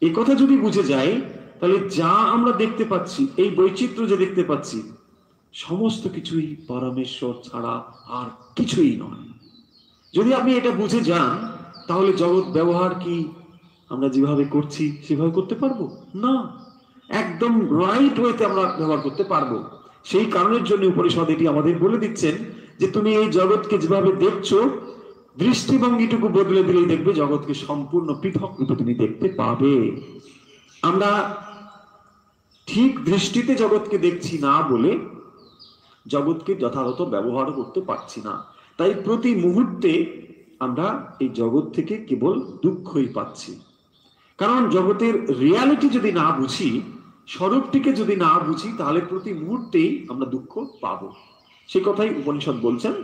এই কথা যদি বুঝে যাই, তাহলে যা আমরা দেখতে পাচ্ছি, এই বৈচিত্র্য যে দেখতে পাচ্ছি, সমস্ত কিছুই পরমেশ্বর ছাড়া আর কিছুই নয়। যদি আপনি এটা বুঝে যান, তাহলে জগৎ ব্যবহার কি আমরা যেভাবে করছি সেভাবে করতে পারবো না। একদম রাইট ওয়েতে আমরা ব্যবহার করতে পারবো। সেই কারণের জন্য উপনিষদ এটি আমাদের বলে দিচ্ছেন যে তুমি এই জগৎকে যেভাবে দেখছো, দৃষ্টিভঙ্গিটুকু বদলে দিলেই দেখবে জগৎকে সম্পূর্ণ পৃথক রূপে তুমি দেখতে পাবে। আমরা ঠিক দৃষ্টিতে জগৎকে দেখছি না বলে জগৎকে যথাযথ ব্যবহার করতে পারছি না। তাই প্রতি মুহূর্তে আমরা এই জগৎ থেকে কেবল দুঃখই পাচ্ছি। কারণ জগতের রিয়ালিটি যদি না বুঝি, স্বরূপটিকে যদি না বুঝি, তাহলে প্রতি মুহূর্তেই আমরা দুঃখ পাবো। সে কথাই উপনিষদ বলছেন,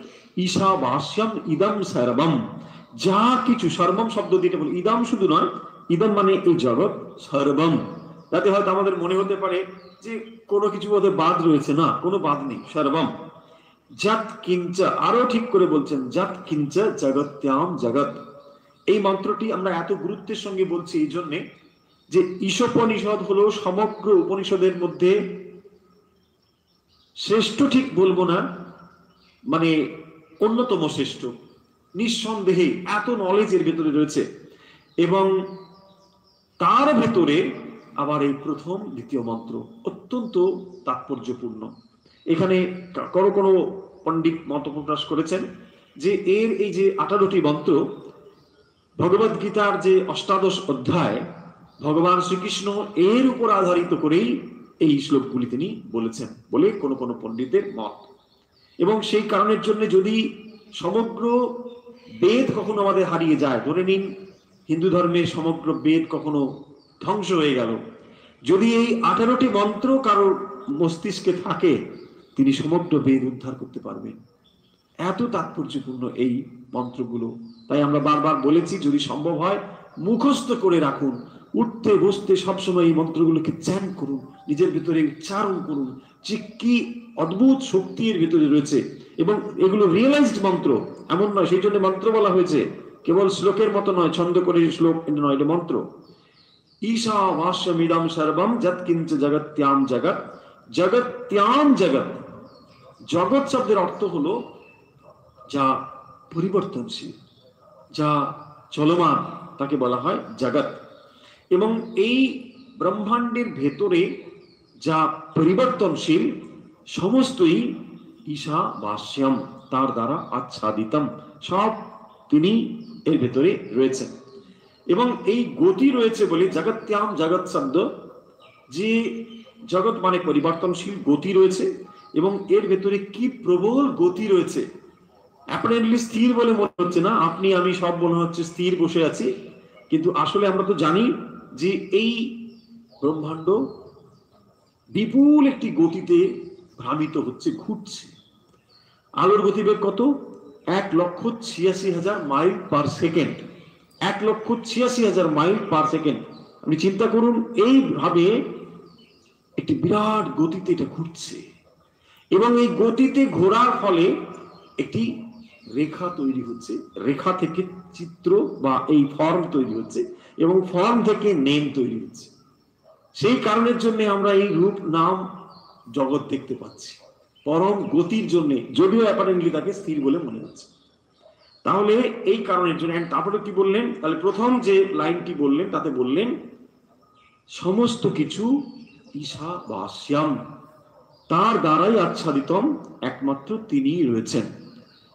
ঈশাবাস্যম ইদম সর্বম। যা কিছু, সর্বম শব্দ দিয়ে বলি, ইদম শুধু নয়, ইদম মানে এই জগৎ, সর্বম। তাতে হয়তো আমাদের মনে হতে পারে যে কোনো কিছু বোধহয় বাদ রয়েছে, না, কোনো বাদ নেই, সর্বম। যৎ কিঞ্চ, আরো ঠিক করে বলছেন, যৎ কিঞ্চ জগত্যাম জগৎ। এই মন্ত্রটি আমরা এত গুরুত্বের সঙ্গে বলছি এই জন্যে যে ঈশোপনিষদ হলো সমগ্র উপনিষদের মধ্যে শ্রেষ্ঠ, ঠিক বলবো না, মানে অন্যতম শ্রেষ্ঠ, নিঃসন্দেহে। এত নলেজ এর ভেতরে রয়েছে, এবং তার ভেতরে আবার এই প্রথম দ্বিতীয় মন্ত্র অত্যন্ত তাৎপর্যপূর্ণ। এখানে কোনো পণ্ডিত মত প্রকাশ করেছেন যে এর এই যে 18টি মন্ত্র, ভগবদ গীতার যে অষ্টাদশ অধ্যায়, ভগবান শ্রীকৃষ্ণ এর উপর আধারিত করেই এই শ্লোকগুলি তিনি বলেছেন বলে কোনো কোনো পণ্ডিতের মত। এবং সেই কারণের জন্য যদি সমগ্র বেদ কখনো আমাদের হারিয়ে যায়, ধরে নিন হিন্দু ধর্মের সমগ্র বেদ কখনো ধ্বংস হয়ে গেল, যদি এই 18টি মন্ত্র কারোর মস্তিষ্কে থাকে, তিনি সমগ্র বেদ উদ্ধার করতে পারবেন। এত তাৎপর্যপূর্ণ এই মন্ত্রগুলো। তাই আমরা বারবার বলেছি, যদি সম্ভব হয় মুখস্থ করে রাখুন, উঠতে বসতে সবসময় এই মন্ত্রগুলোকে চ্যান করুন, নিজের ভিতরে উচ্চারণ করুন, যে কি অদ্ভুত শক্তি এর ভিতরে রয়েছে। এবং এগুলো রিয়েলাইজড মন্ত্র, এমন নয়, সেই জন্য মন্ত্র বলা হয়েছে, কেবল শ্লোকের মতো নয়, ছন্দ করে শ্লোক নয়, এটা মন্ত্র। ঈশাবাস্যমিদম সর্বম যৎকিঞ্চ জগত্যাম জগৎ। জগত্যাম জগৎ, জগৎ শব্দের অর্থ হলো যা পরিবর্তনশীল, যা চলমান, তাকে বলা হয় জগৎ। এবং এই ব্রহ্মাণ্ডের ভেতরে যা পরিবর্তনশীল, সমস্তই ঈশাবাস্যম, তার দ্বারা আচ্ছাদিতম, সব তিনি এর ভেতরে রয়েছেন। এবং এই গতি রয়েছে বলে জগত্যাম জগৎ শব্দ, যে জগৎ মানে পরিবর্তনশীল, গতি রয়েছে, এবং এর ভেতরে কি প্রবল গতি রয়েছে। অ্যাপারেন্টলি স্থির বলে মনে হচ্ছে না, আপনি আমি সব মনে হচ্ছে স্থির বসে আছি, কিন্তু আসলে আমরা তো জানি যে এই ব্রহ্মাণ্ড বিপুল একটি গতিতে ভ্রামিত হচ্ছে, ঘুরছে। আলোর গতিবেগ কত? 1,86,000 mile per second. 1,86,000 mile per second. আপনি চিন্তা করুন, এইভাবে একটি বিরাট গতিতে এটা ঘুরছে, এবং এই গতিতে ঘোরার ফলে একটি রেখা তৈরি হচ্ছে, রেখা থেকে চিত্র বা এই ফর্ম তৈরি হচ্ছে, এবং ফর্ম থেকে নেম তৈরি হচ্ছে। সেই কারণের জন্য আমরা এই রূপ নাম জগৎ দেখতে পাচ্ছি, পরম গতির জন্য, যদিও অ্যাপারেন্টলি তাকে স্থির বলে মনে হচ্ছে। তাহলে এই কারণের জন্য। তারপরে কি বললেন? তাহলে প্রথম যে লাইনটি বললেন তাতে বললেন সমস্ত কিছু ঈশাবাস্যম, তার দ্বারাই আচ্ছাদিতম, একমাত্র তিনিই রয়েছেন,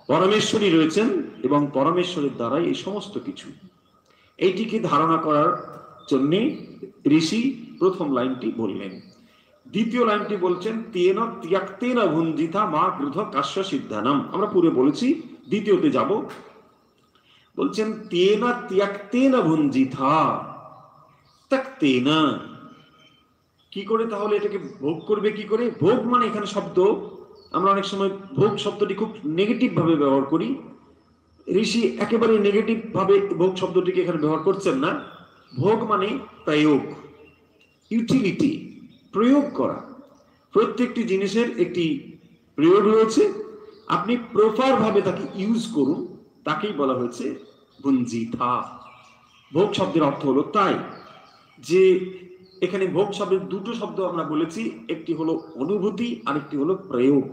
পরমেশ্বরই রয়েছেন, এবং পরমেশ্বরের দ্বারাই এই সমস্ত কিছু। এইটিকে ধারণা করার জন্য ঋষি প্রথম লাইনটি বললেন। দ্বিতীয় লাইনটি বলছেন তেন ত্যাক্তেন ভুঞ্জিতা মা ক্রোধ কাশ্য সিদ্ধানাম। আমরা পুরো বলেছি, দ্বিতীয়তে যাব। বলছেন তেন ত্যাক্তেন ভুঞ্জিতা, ত্যাক্তেন, কি করে তাহলে এটাকে ভোগ করবে? কি করে ভোগ? মানে এখানে শব্দ আমরা অনেক সময় ভোগ শব্দটি খুব নেগেটিভ ভাবে ব্যবহার করি। ঋষি একেবারে নেগেটিভ ভাবে ভোগ শব্দটিকে এখানে ব্যবহার করছেন না। ভোগ মানে প্রয়োগ, ইউটিলিটি, প্রয়োগ করা। প্রত্যেকটি জিনিসের একটি প্রয়োগ রয়েছে, আপনি প্রপার ভাবে তাকে ইউজ করুন, তাকেই বলা হয়েছে ভুঞ্জিতা। ভোগ শব্দের অর্থ হলো তাই যে এখানে ভোগ শব্দের দুটো শব্দ আমরা বলেছি, একটি হলো অনুভূতি আর একটি হলো প্রয়োগ।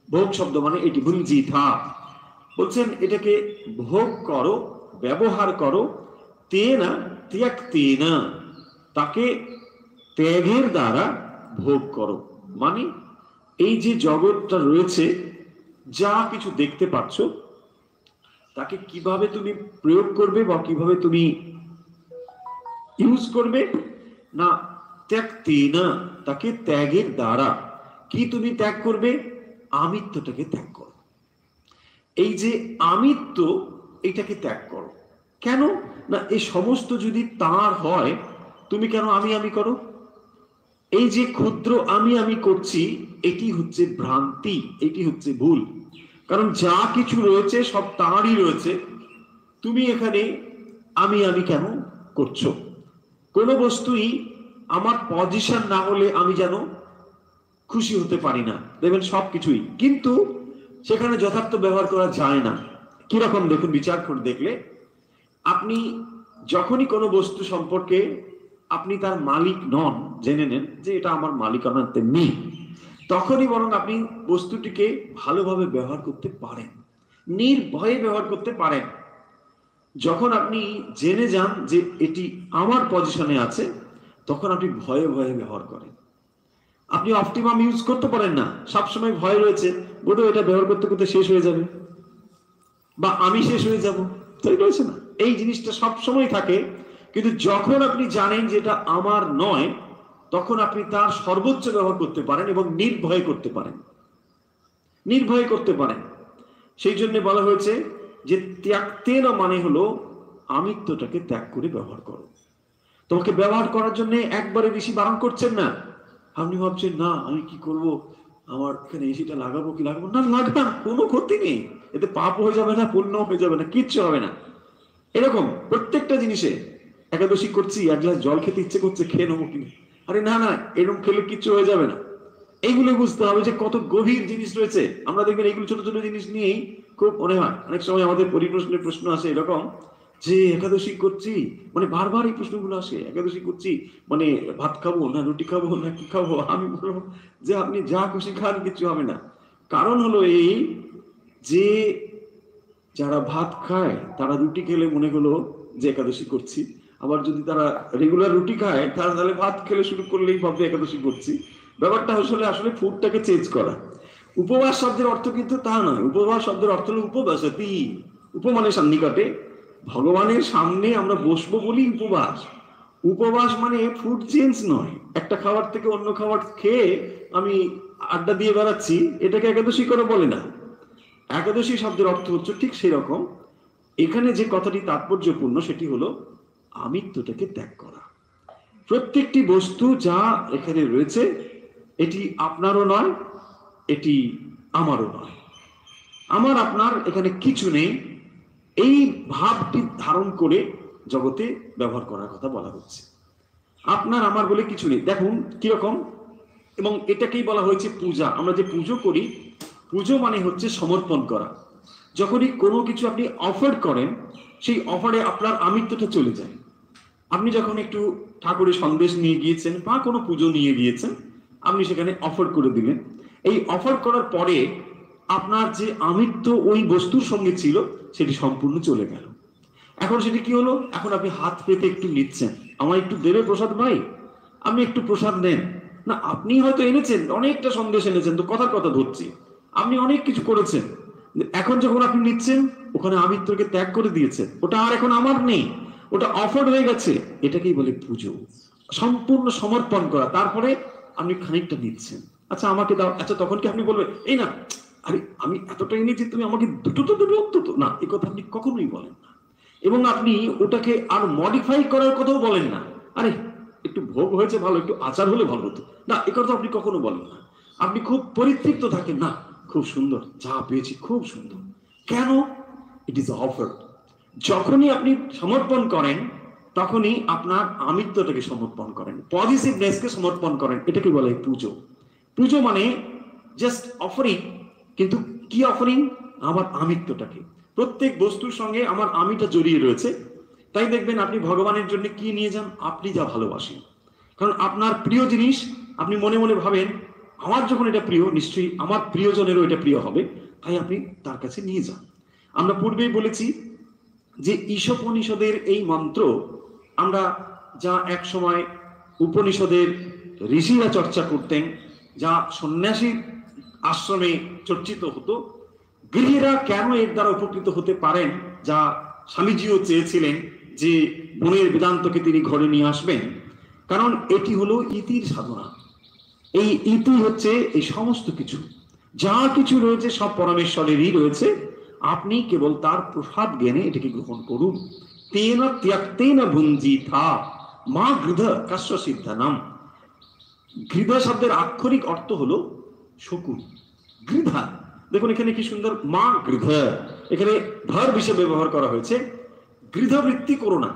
ভোগ শব্দ মানে এটি ভুঞ্জিতা। বলছেন এটাকে ভোগ করো, ব্যবহার করো, তেনা ত্যাক্তেনা, তাকে ত্যাগের দ্বারা ভোগ করো। মানে এই যে জগৎটা রয়েছে, যা কিছু দেখতে পাচ্ছ, তাকে কিভাবে তুমি প্রয়োগ করবে বা কিভাবে তুমি ইউজ করবে না, ত্যাক্তেনা, তাকে ত্যাগের দ্বারা। কি তুমি ত্যাগ করবে? আমিত্বটাকে ত্যাগ করো। এই যে আমিত্ব, এটাকে ত্যাগ করো। কেন না, এই সমস্ত যদি তার হয়, তুমি কেন আমি আমি করো? এই যে ক্ষুদ্র আমি আমি করছি, এটি হচ্ছে ভ্রান্তি, এটি হচ্ছে ভুল। কারণ যা কিছু রয়েছে সব তাঁরই রয়েছে, তুমি এখানে আমি আমি কেন করছো? কোনো বস্তুই আমার পজিশন না হলে আমি যেন খুশি হতে পারি না, দেখবেন সবকিছুই, কিন্তু সেখানে যথার্থ ব্যবহার করা যায় না। কিরকম দেখুন, বিচার করে দেখলে আপনি যখনই কোনো বস্তু সম্পর্কে আপনি তার মালিক নন, জেনে নেন যে এটা আমার মালিকানাতে নেই, তখনই বরং আপনি বস্তুটিকে ভালোভাবে ব্যবহার করতে পারেন, নির্ভয়ে ব্যবহার করতে পারেন। যখন আপনি জেনে যান যে এটি আমার পজিশনে আছে, তখন আপনি ভয়ে ভয়ে ব্যবহার করেন। আপনি অপটিমাম ইউজ করতে পারেন না, সবসময় ভয় রয়েছে, বোধহয় এটা ব্যবহার করতে করতে শেষ হয়ে যাবে বা আমি শেষ হয়ে যাব, তাই রয়েছে না? এই জিনিসটা সবসময় থাকে। কিন্তু যখন আপনি জানেন যে এটা আমার নয়, তখন আপনি তার সর্বোচ্চ ব্যবহার করতে পারেন এবং নির্ভয় করতে পারেন, নির্ভয় করতে পারেন। সেই জন্য বলা হয়েছে যে ত্যাগতেন মানে হলো আমিত্বটাকে ত্যাগ করে ব্যবহার করো। তোমাকে ব্যবহার করার জন্য একবারে বেশি বারণ করছেন না। আপনি ভাবছেন না আমি কি করব, আমার এখানে এসিটা লাগাবো কি লাগাবো না, লাগান, কোনো ক্ষতি নেই, এতে পাপ হয়ে যাবে না, পুণ্য হয়ে যাবে না, কিচ্ছু হবে না। এরকম প্রত্যেকটা জিনিসে, একাদশী করছি, এক গ্লাস জল খেতে ইচ্ছে করছে, খেয়ে নেবো কিনা, আরে না না, এরকম খেলে কিচ্ছু হয়ে যাবে না। এইগুলো বুঝতে হবে যে কত গভীর জিনিস রয়েছে। আমরা দেখবেন এইগুলো ছোট ছোট জিনিস নিয়েই খুব মনে হয়, অনেক সময় আমাদের পরিপ্রশ্নের প্রশ্ন আসে এরকম যে একাদশী করছি, মানে বারবার এই প্রশ্নগুলো আসে, একাদশী করছি মানে ভাত খাবো না রুটি খাবো না কি খাবো? আমি বলবো যে আপনি যা খুশি খান, কিছু হবে না। কারণ হলো এই যে যারা ভাত খায় তারা রুটি খেলে মনে হলো যে একাদশী করছি, আবার যদি তারা রেগুলার রুটি খায় তারা তাহলে ভাত খেলে শুরু করলেই ভাববে একাদশী করছি। ব্যাপারটা আসলে আসলে ফুডটাকে চেঞ্জ করা। উপবাস শব্দের অর্থ কিন্তু তা নয়। উপবাস শব্দের অর্থ হলো উপবাসতি, উপমানের সন্নিকটে, ভগবানের সামনে আমরা বসবো বলি উপবাস। উপবাস মানে ফুড চেঞ্জ নয়, একটা খাবার থেকে অন্য খাবার খেয়ে আমি আড্ডা দিয়ে বেড়াচ্ছি, এটাকে একাদশী করে বলে না। একাদশী শব্দের অর্থ হচ্ছে ঠিক সেই রকম। এখানে যে কথাটি তাৎপর্যপূর্ণ সেটি হলো আমিত্বটাকে ত্যাগ করা। প্রত্যেকটি বস্তু যা এখানে রয়েছে এটি আপনারও নয়, এটি আমারও নয়, আমার আপনার এখানে কিছু নেই। এই ভাবটি ধারণ করে জগতে ব্যবহার করার কথা বলা হচ্ছে। আপনার আমার বলে কিছু নেই। দেখুন কিরকম, এবং এটাকেই বলা হয়েছে পূজা। আমরা যে পুজো করি, পুজো মানে হচ্ছে সমর্পণ করা। যখনই কোনো কিছু আপনি অফার করেন, সেই অফারে আপনার আমিত্বটা চলে যায়। আপনি যখন একটু ঠাকুরের সন্দেশ নিয়ে গিয়েছেন বা কোনো পুজো নিয়ে গিয়েছেন, আপনি সেখানে অফার করে দিলেন। এই অফার করার পরে আপনার যে আমিত্ব ওই বস্তুর সঙ্গে ছিল সেটি সম্পূর্ণ চলে গেল। এখন সেটি কি হলো? এখন আপনি হাত পেতে একটু নিচ্ছেন, আমার একটু দেবে প্রসাদ ভাই, আপনি একটু প্রসাদ নেন না। আপনি হয়তো এনেছেন, অনেকটা সন্দেশ এনেছেন, তো কথার কথা ধরছি, আপনি অনেক কিছু করেছেন। এখন যখন আপনি নিচ্ছেন, ওখানে আমিত্বকে ত্যাগ করে দিয়েছেন, ওটা আর এখন আমার নেই, ওটা অফার হয়ে গেছে। এটাকেই বলে পুজো, সম্পূর্ণ সমর্পণ করা। তারপরে আপনি খানিকটা নিচ্ছেন, আচ্ছা আমাকে দাও, আচ্ছা তখন কি আপনি বলবেন এই না আরে আমি এতটাই নিয়েছি তুমি আমাকে দুটো তো দেবে অন্তত, না, এই কথা আপনি কখনোই বলেন না। এবং আপনি ওটাকে আর মডিফাই করার কথাও বলেন না, আরে একটু ভোগ হয়েছে ভালো, একটু আচার হলে ভালো হতো, না, এ কথা আপনি কখনো বলেন না। আপনি খুব পরিতৃপ্ত থাকেন, না খুব সুন্দর, যা পেয়েছি খুব সুন্দর। কেন? It is offer. যখনই আপনি সমর্পণ করেন তখনই আপনার আমিত্বটাকে সমর্পণ করেন, পজিটিভনেসকে সমর্পণ করেন, এটাকে বলে পুজো। পুজো মানে জাস্ট অফারিং, কিন্তু কি অফারিং? আমার আমিত্বটাকে। প্রত্যেক বস্তুর সঙ্গে আমার আমিটা জড়িয়ে রয়েছে। তাই দেখবেন আপনি ভগবানের জন্য কি নিয়ে যান, আপনি যা ভালোবাসেন। কারণ আপনার প্রিয় জিনিস আপনি মনে মনে ভাবেন আমার যখন এটা প্রিয়, নিশ্চয়ই আমার প্রিয়জনেরও এটা প্রিয় হবে, তাই আপনি তার কাছে নিয়ে যান। আমরা পূর্বেই বলেছি যে ঈশোপনিষদের এই মন্ত্র আমরা যা এক সময় উপনিষদের ঋষিরা চর্চা করতেন, যা সন্ন্যাসী আশ্রমে চর্চিত হতো, গৃহীরা কেন এর দ্বারা উপকৃত হতে পারেন, যা স্বামীজিও চেয়েছিলেন যে বোনের বেদান্তকে তিনি ঘরে নিয়ে আসবেন, কারণ এটি হলো ইতির সাধনা। এই ইতি হচ্ছে এই সমস্ত কিছু, যা কিছু রয়েছে সব পরমেশ্বরেরই রয়েছে, আপনি কেবল তার প্রসাদ জ্ঞানে এটাকে গ্রহণ করুন। তেন ত্যক্তেন ভুঞ্জিথা মা গৃধ কাশ্য সিদ্ধানাম। গৃধ শব্দের আক্ষরিক অর্থ হলো শকুন, গৃধা। দেখুন এখানে কি সুন্দর, মা গৃধ, এখানে ভার্ব হিসেবে ব্যবহার করা হয়েছে। গৃধবৃত্তি করো না।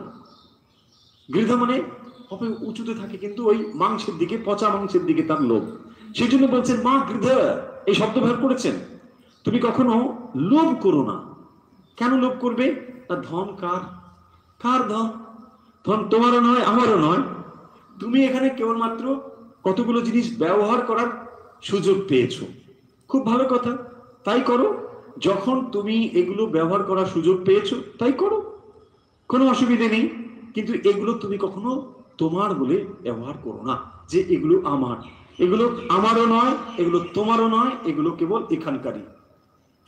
গৃধ মানে হবে উঁচুতে থাকে, কিন্তু ওই মাংসের দিকে, পচা মাংসের দিকে তার লোভ, সেই জন্য বলছেন মা গৃধ, এই শব্দ ব্যবহার করেছেন। তুমি কখনো লোভ করো না। কেন লোভ করবে? তার ধন কার? কার ধন? ধন তোমারও নয়, আমারও নয়। তুমি এখানে কেবলমাত্র কতগুলো জিনিস ব্যবহার করার সুযোগ পেয়েছো, খুব ভালো কথা, তাই করো। যখন তুমি এগুলো ব্যবহার করার সুযোগ পেয়েছো তাই করো, কোনো অসুবিধে নেই। কিন্তু এগুলো তুমি কখনো তোমার বলে ব্যবহার করো না, যে এগুলো আমার, এগুলো আমারও নয়, এগুলো তোমারও নয়, এগুলো কেবল এখানকারই।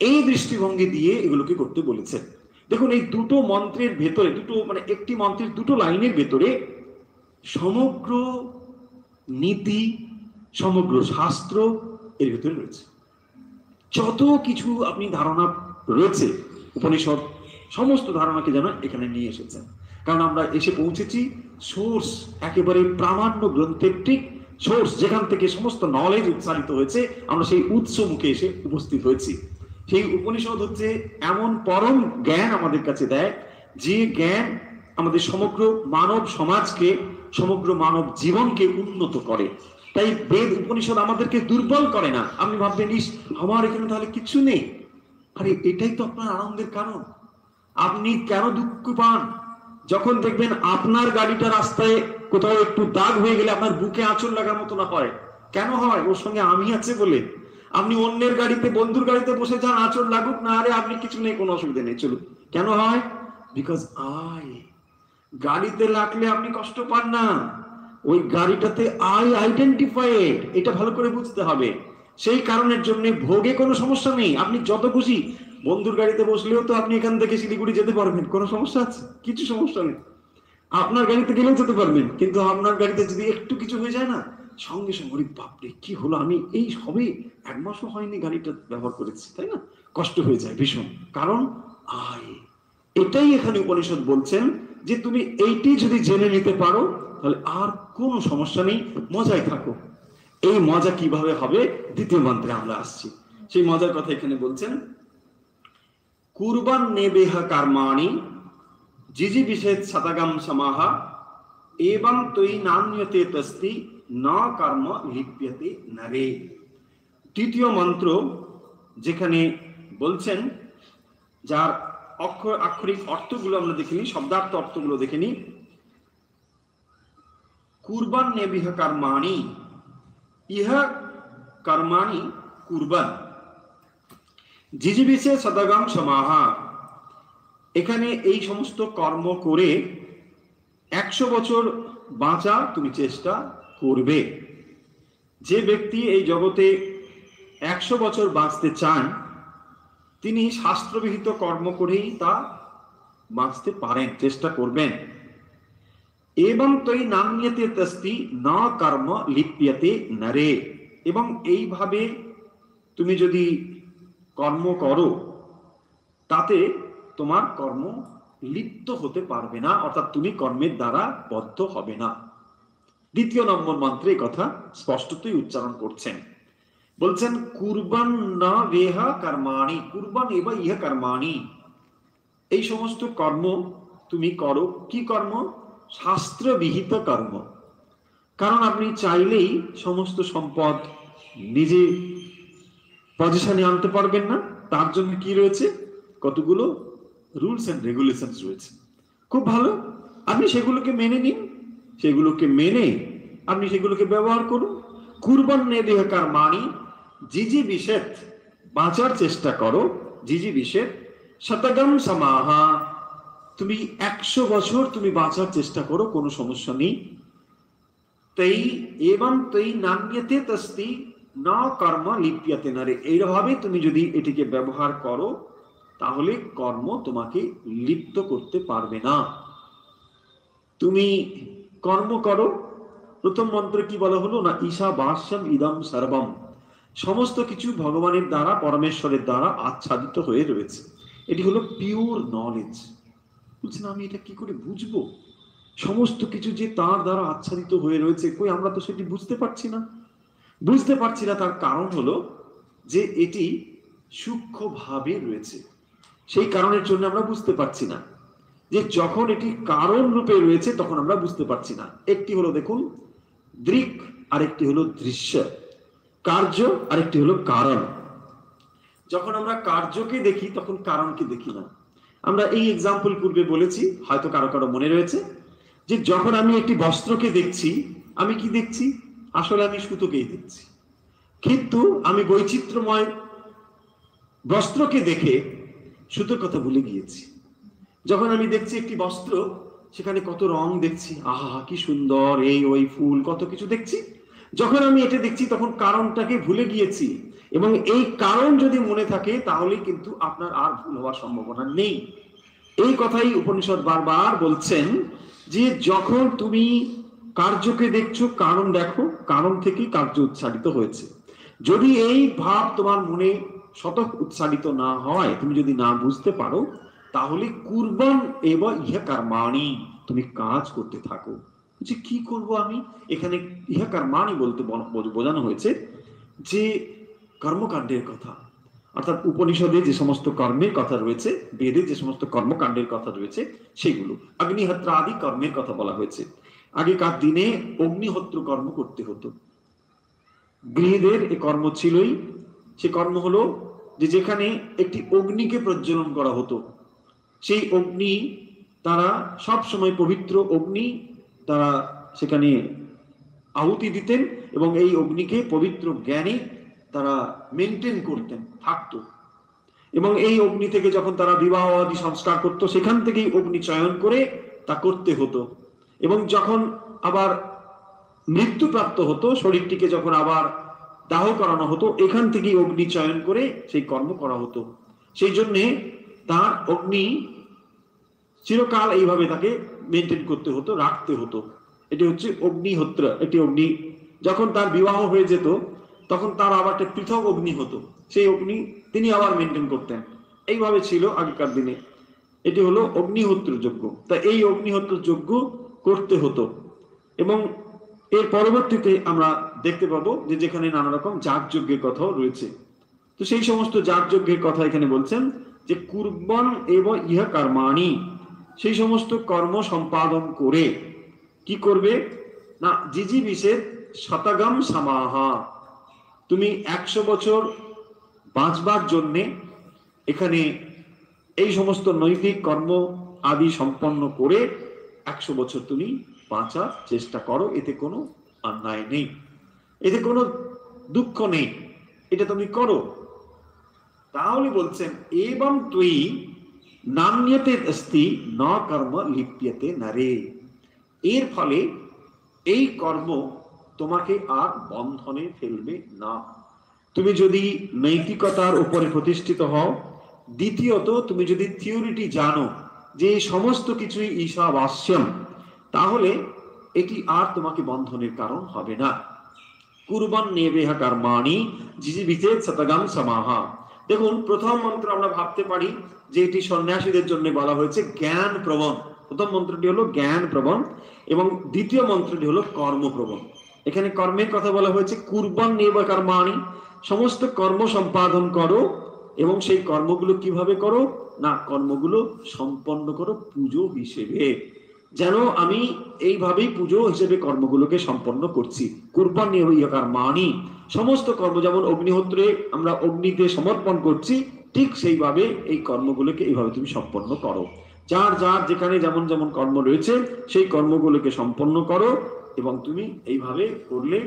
এই দৃষ্টিভঙ্গি দিয়ে এগুলোকে করতে বলেছেন। দেখুন এই দুটো মন্ত্রের ভেতরে, দুটো মানে একটি মন্ত্রের দুটো লাইনের ভেতরে সমগ্র নীতি, সমগ্র শাস্ত্র এর ভেতরে রয়েছে। যত কিছু আপনি ধারণা রয়েছে উপনিষদ, সমস্ত ধারণাকে যেন এখানে নিয়ে এসেছেন। কারণ আমরা এসে পৌঁছেছি সোর্স, একেবারে প্রামাণ্য গ্রন্থের ঠিক সোর্স, যেখান থেকে সমস্ত নলেজ উচ্চারিত হয়েছে, আমরা সেই উৎস মুখে এসে উপস্থিত হয়েছি। সেই উপনিষদ হচ্ছে এমন পরম জ্ঞান আমাদের কাছে দেয়, যে জ্ঞান আমাদের সমগ্র মানব সমাজকে, সমগ্র মানব জীবনকে উন্নত করে। তাই বেদ উপনিষদ আমাদেরকে দুর্বল করে না। আপনি ভাববেন ইস আমার এখানে তাহলে কিছু নেই, আরে এটাই তো আপনার আনন্দের কারণ। আপনি কেন দুঃখ পান যখন দেখবেন আপনার গাড়িটা রাস্তায় কোথাও একটু দাগ হয়ে গেলে আপনার বুকে আঁচড় লাগার মতো না হয়? কেন হয়? ওর সঙ্গে আমি আছে বলে। আপনি অন্যের গাড়িতে, বন্ধুর গাড়িতে বসে যান, আঁচড় লাগুক না, আরে আপনি কিছু নেই, কোনো অসুবিধা নেই, চলুন। কেন হয়? বিকজ গাড়িতে লাগলে আপনি কষ্ট পান না, ওই গাড়িটাতে আইডেন্টিফাইড, এটা ভালো করে বুঝতে হবে। সেই কারণের জন্য ভোগে কোনো সমস্যা নেই। আপনি যত খুশি বন্ধুর গাড়িতে বসলেও তো আপনি এখান থেকে শিলিগুড়ি যেতে পারবেন, কোনো সমস্যা আছে? কিছু সমস্যা নেই। আপনার গাড়িতে গেলেও যেতে পারবেন, কিন্তু আপনার গাড়িতে যদি একটু কিছু হয়ে যায় না, সঙ্গে সঙ্গে বাপরে কি হলো, আমি এই সবে 1 মাসও হয়নি গাড়িটা ব্যবহার করেছি, তাই না? কষ্ট হয়ে যায় ভীষণ। কারণ এটাই এখানে উপনিষদ বলছেন যে তুমি এইটি যদি জেনে নিতে পারো তাহলে আর কোনো সমস্যা নেই, মজায় থাকো। এই মজা কিভাবে হবে? দ্বিতীয় মন্ত্রে আমরা আসছি, সেই মজার কথা এখানে বলছেন। কুরবান নেবেহ কর্মাণি জিজি বিশেষ শতগম সমাহা এবং তৈ নান্যতে তস্তি না কর্ম লিপ্যতে নরে। তৃতীয় মন্ত্র যেখানে বলছেন, যার আক্ষরিক অর্থগুলো আমরা দেখিনি, শব্দার্থ অর্থগুলো দেখিনি। কুরবান নেবিহ কর্মাণি, ইহ কর্মাণি কুরবান জিজিবিষে সদগম সমাহা। এখানে এই সমস্ত কর্ম করে 100 বছর বাঁচা তুমি চেষ্টা করবে। যে ব্যক্তি এই জগতে 100 বছর বাঁচতে চান, তিনি শাস্ত্রবিহিত কর্ম করেই তা বাঁচতে পারেন, চেষ্টা করবেন। এবং তৈ নান্যতে তস্তি না কর্ম লিপ্যতে নরে। এবং এইভাবে তুমি যদি কর্ম করো তাতে তোমার কর্ম লিপ্ত হতে পারবে না, অর্থাৎ তুমি কর্মের দ্বারা বদ্ধ হবে না। দ্বিতীয় নম্বর মন্ত্রে এই কথা স্পষ্টতই উচ্চারণ করছেন, বলছেন কুরবান না বেহা কর্মাণি, কুরবান এবা ইহা কর্মাণি। এই সমস্ত কর্ম তুমি করো। কি কর্ম? শাস্ত্র বিহিত কর্ম। কারণ আপনি চাইলেই সমস্ত সম্পদ নিজে পজিশনে আনতে পারবেন না, তার জন্য কি রয়েছে? কতগুলো রুলস এন্ড রেগুলেশন রয়েছে। খুব ভালো, আপনি সেগুলোকে মেনে নিন, সেগুলোকে মেনে আপনি সেগুলোকে ব্যবহার করুন। কুরবান নেদেহকার মানি জিজি বিশেষ বাঁচার চেষ্টা করো, জিজি বিশেষ শতগম সমাহা, তুমি 100 বছর তুমি বাঁচার চেষ্টা করো, কোনো সমস্যা নেই। তৈ এবং তৈ নান্যতে তস্তি না কর্ম লিপ্যতে নরে। এইভাবে তুমি যদি এটিকে ব্যবহার করো তাহলে কর্ম তোমাকে লিপ্ত করতে পারবে না। তুমি কর্ম করো। প্রথম মন্ত্রে কি বলা হলো না? ঈশা বাস্যম ইদম সর্বম, সমস্ত কিছু ভগবানের দ্বারা, পরমেশ্বরের দ্বারা আচ্ছাদিত হয়ে রয়েছে। এটি হলো পিওর নলেজ। বলছেন আমি এটা কি করে বুঝবো সমস্ত কিছু যে তার দ্বারা আচ্ছাদিত হয়ে রয়েছে? কই আমরা তো সেটি বুঝতে পারছি না। বুঝতে পারছি না তার কারণ হলো যে এটি সূক্ষ্মভাবে রয়েছে, সেই কারণের জন্য আমরা বুঝতে পারছি না। যে যখন এটি কারণ রূপে রয়েছে তখন আমরা বুঝতে পারছি না। একটি হলো দেখুন দৃক, আরেকটি হলো দৃশ্য। কার্য আরেকটি হলো কারণ। যখন আমরা কার্যকে দেখি তখন কারণকে দেখি না। আমরা এই এক্সাম্পল পূর্বে বলেছি, হয়তো কারো কারো মনে রয়েছে, যে যখন আমি একটি বস্ত্রকে দেখছি, আমি কি দেখছি? আসলে আমি সুতোকেই দেখছি। কিন্তু আমি বৈচিত্র্যময় বস্ত্রকে দেখে সুতোর কথা ভুলে গিয়েছি। যখন আমি দেখছি একটি বস্ত্র, সেখানে কত রং দেখছি, আহা কি সুন্দর, এই ওই ফুল, কত কিছু দেখছি। যখন আমি এটা দেখছি তখন কারণটাকে ভুলে গিয়েছি। এবং এই কারণ যদি মনে থাকে তাহলে কিন্তু আপনার আর ভুল হওয়ার সম্ভাবনা নেই। এই কথাই উপনিষদ বারবার বলছেন যে যখন তুমি কার্যকে দেখছো, কারণ দেখো, কারণ থেকে কার্য উচ্চারিত হয়েছে। যদি এই ভাব তোমার মনে শতক উচ্চারিত না হয়, তুমি যদি না বুঝতে পারো, তাহলে কুরবান এবং ইহা কর্মাণি, তুমি কাজ করতে থাকো। যে কি করব আমি? এখানে ইহা কর্মাণি বলতে বোঝানো হয়েছে যে কর্মকাণ্ডের কথা, অর্থাৎ উপনিষদে যে সমস্ত কর্মের কথা রয়েছে, বেদে যে সমস্ত কর্মকাণ্ডের কথা রয়েছে, সেগুলো অগ্নিহোত্র আদি কর্মের কথা বলা হয়েছে। আগেকার দিনে অগ্নিহোত্র কর্ম করতে হতো, গৃহীদের এই কর্ম ছিলই। সে কর্ম হলো যে যেখানে একটি অগ্নিকে প্রজ্বলন করা হতো, সেই অগ্নি তারা সব সময় পবিত্র অগ্নি তারা সেখানে আহুতি দিতেন এবং এই অগ্নিকে পবিত্র জ্ঞানে তারা মেনটেন করতেন, থাকতো। এবং এই অগ্নি থেকে যখন তারা বিবাহ আদি সংস্কার করতো, সেখান থেকেই অগ্নি চয়ন করে তা করতে হতো। এবং যখন আবার মৃত্যুপ্রাপ্ত হতো, শরীরটিকে যখন আবার দাহ করানো হতো, এখান থেকেই অগ্নি চয়ন করে সেই কর্ম করা হতো। সেই জন্যে তার অগ্নি চিরকাল এইভাবে তাকে মেনটেন করতে হতো, রাখতে হতো। এটি হচ্ছে অগ্নিহোত্র। এটি অগ্নি যখন তার বিবাহ হয়ে যেত তখন তার আবার একটা পৃথক অগ্নি হতো, সেই অগ্নি তিনি আবার মেনটেন করতেন। এইভাবে ছিল আগেকার দিনে। এটি হলো অগ্নিহোত্র যজ্ঞ। তা এই অগ্নিহোত্র যজ্ঞ করতে হতো। এবং এর পরবর্তীতে আমরা দেখতে পাবো যে যেখানে নানা রকম যাগযজ্ঞের কথাও রয়েছে। তো সেই সমস্ত যাগযজ্ঞের কথা এখানে বলছেন যে কুর্বন এবং ইহা কর্মাণি, সেই সমস্ত কর্ম সম্পাদন করে কি করবে না? জিজি বিশেষ শতগম সমাহা, তুমি 100 বছর বাঁচবার জন্যে এখানে এই সমস্ত নৈতিক কর্ম আদি সম্পন্ন করে 100 বছর তুমি বাঁচার চেষ্টা করো। এতে কোনো অন্যায় নেই, এতে কোনো দুঃখ নেই, এটা তুমি করো। তাহলে বলছেন এবং তুই নান্যতে অস্তি ন কর্ম লিপ্যতে নরে, এর ফলে এই কর্ম তোমাকে আর বন্ধনে ফেলবে না। তুমি যদি নৈতিকতার উপরে প্রতিষ্ঠিত হও, দ্বিতীয়ত তুমি যদি থিওরিটি জানো যে সমস্ত কিছুই ঈশাবাস্যম, তাহলে এটি আর তোমাকে বন্ধনের কারণ হবে না। কুরবান নেবেহা কর্মাণি জিজিবিতে শতগম সমাহা। দেখুন, প্রথম মন্ত্র আমরা ভাবতে পারি যে এটি সন্ন্যাসীদের জন্য বলা হয়েছে জ্ঞান প্রবণ। প্রথম মন্ত্রটি হলো জ্ঞান প্রবণ এবং দ্বিতীয় মন্ত্রটি হলো কর্ম প্রবণ। এখানে কর্মের কথা বলা হয়েছে কুরবান নেবেহা কর্মাণি, সমস্ত কর্ম সম্পাদন করো। এবং সেই কর্মগুলো কিভাবে করো না, কর্মগুলো সম্পন্ন করো পুজো হিসেবে, যেন আমি এইভাবেই পুজো হিসেবে কর্মগুলোকে সম্পন্ন করছি। কুরবান নেবেহা কর্মাণি, সমস্ত কর্ম, যেমন অগ্নিহোত্রে আমরা অগ্নিতে সমর্পণ করছি, ঠিক সেইভাবে এই কর্মগুলোকে এইভাবে তুমি সম্পন্ন করো। যার যার যেখানে যেমন যেমন কর্ম রয়েছে সেই কর্মগুলোকে সম্পন্ন করো এবং তুমি এইভাবে করলে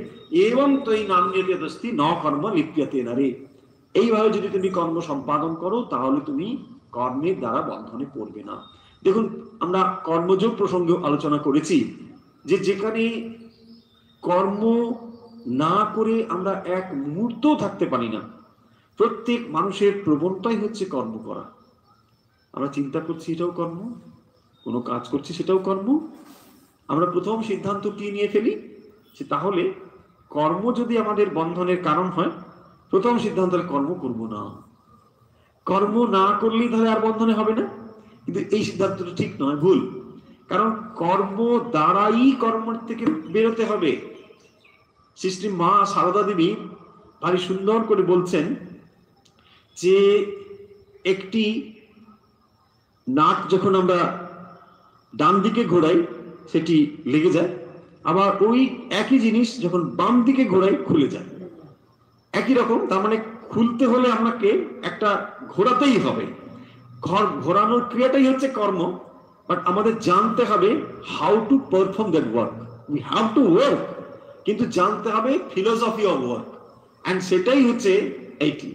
এবং তৈ নান্যতে দস্তি ন কর্ম লিপ্যতে নারে, এইভাবে যদি তুমি কর্ম সম্পাদন করো তাহলে তুমি কর্মের দ্বারা বন্ধনে পড়বে না। দেখুন, আমরা কর্মযোগ প্রসঙ্গে আলোচনা করেছি যে যেখানে কর্ম না করে আমরা এক মুহূর্ত থাকতে পারি না। প্রত্যেক মানুষের প্রবণতাই হচ্ছে কর্ম করা। আমরা চিন্তা করছি এটাও কর্ম, কোনো কাজ করছি সেটাও কর্ম। আমরা প্রথম সিদ্ধান্ত কি নিয়ে ফেলি যে তাহলে কর্ম যদি আমাদের বন্ধনের কারণ হয়, প্রথম সিদ্ধান্ত কর্ম করব না। কর্ম না করলেই তাহলে আর বন্ধনে হবে না, কিন্তু এই সিদ্ধান্তটা ঠিক নয়, ভুল। কারণ কর্ম দ্বারাই কর্মের থেকে বেরোতে হবে। শ্রী শ্রী মা সারদা দেবী ভারী সুন্দর করে বলছেন যে একটি নাট যখন আমরা ডান দিকে ঘোরাই সেটি লেগে যায়, আবার ওই একই জিনিস যখন বাম দিকে ঘোরাই খুলে যায়। একই রকম, তার মানে খুলতে হলে আমাকে একটা ঘোরাতেই হবে। ঘোরানোর ক্রিয়াটাই হচ্ছে কর্ম, বাট আমাদের জানতে হবে how to perform that work. We have to work, কিন্তু জানতে হবে ফিলোসফি অফ ওয়ার্ক। অ্যান্ড সেটাই হচ্ছে এইটি,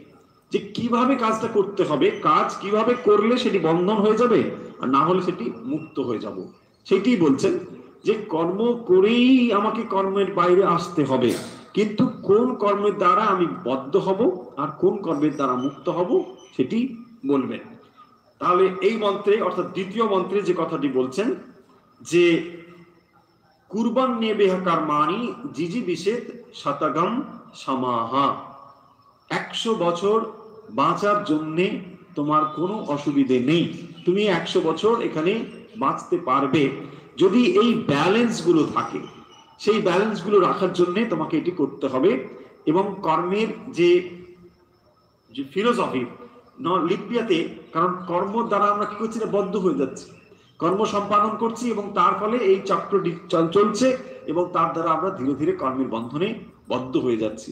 যে কিভাবে কাজটা করতে হবে, কাজ কিভাবে করলে সেটি বন্ধন হয়ে যাবে আর না হলে সেটি মুক্ত হয়ে যাব। সেটি বলছেন যে কর্ম করেই আমাকে কর্মের বাইরে আসতে হবে, কিন্তু কোন কর্মের দ্বারা আমি বদ্ধ হব আর কোন কর্মের দ্বারা মুক্ত হব সেটি বলবেন। তাহলে এই মন্ত্রে অর্থাৎ দ্বিতীয় মন্ত্রে যে কথাটি বলছেন যে কুরবান নেবেহা কর্মাণি জিজিবিষেদ শতগম সমাহা, 100 বছর বাঁচার জন্য তোমার কোনো অসুবিধে নেই। তুমি 100 বছর এখানে বাঁচতে পারবে যদি এই ব্যালেন্স গুলো থাকে। সেই ব্যালেন্স গুলো রাখার জন্য তোমাকে এটি করতে হবে। এবং কর্মের যে ফিলোসফি লিপিয়াতে, কারণ কর্ম দ্বারা আমরা কি করছি না, বদ্ধ হয়ে যাচ্ছি, কর্ম সম্পাদন করছি এবং তার ফলে এই চক্রটি চলছে এবং তার দ্বারা আমরা ধীরে ধীরে কর্মের বন্ধনে বদ্ধ হয়ে যাচ্ছি।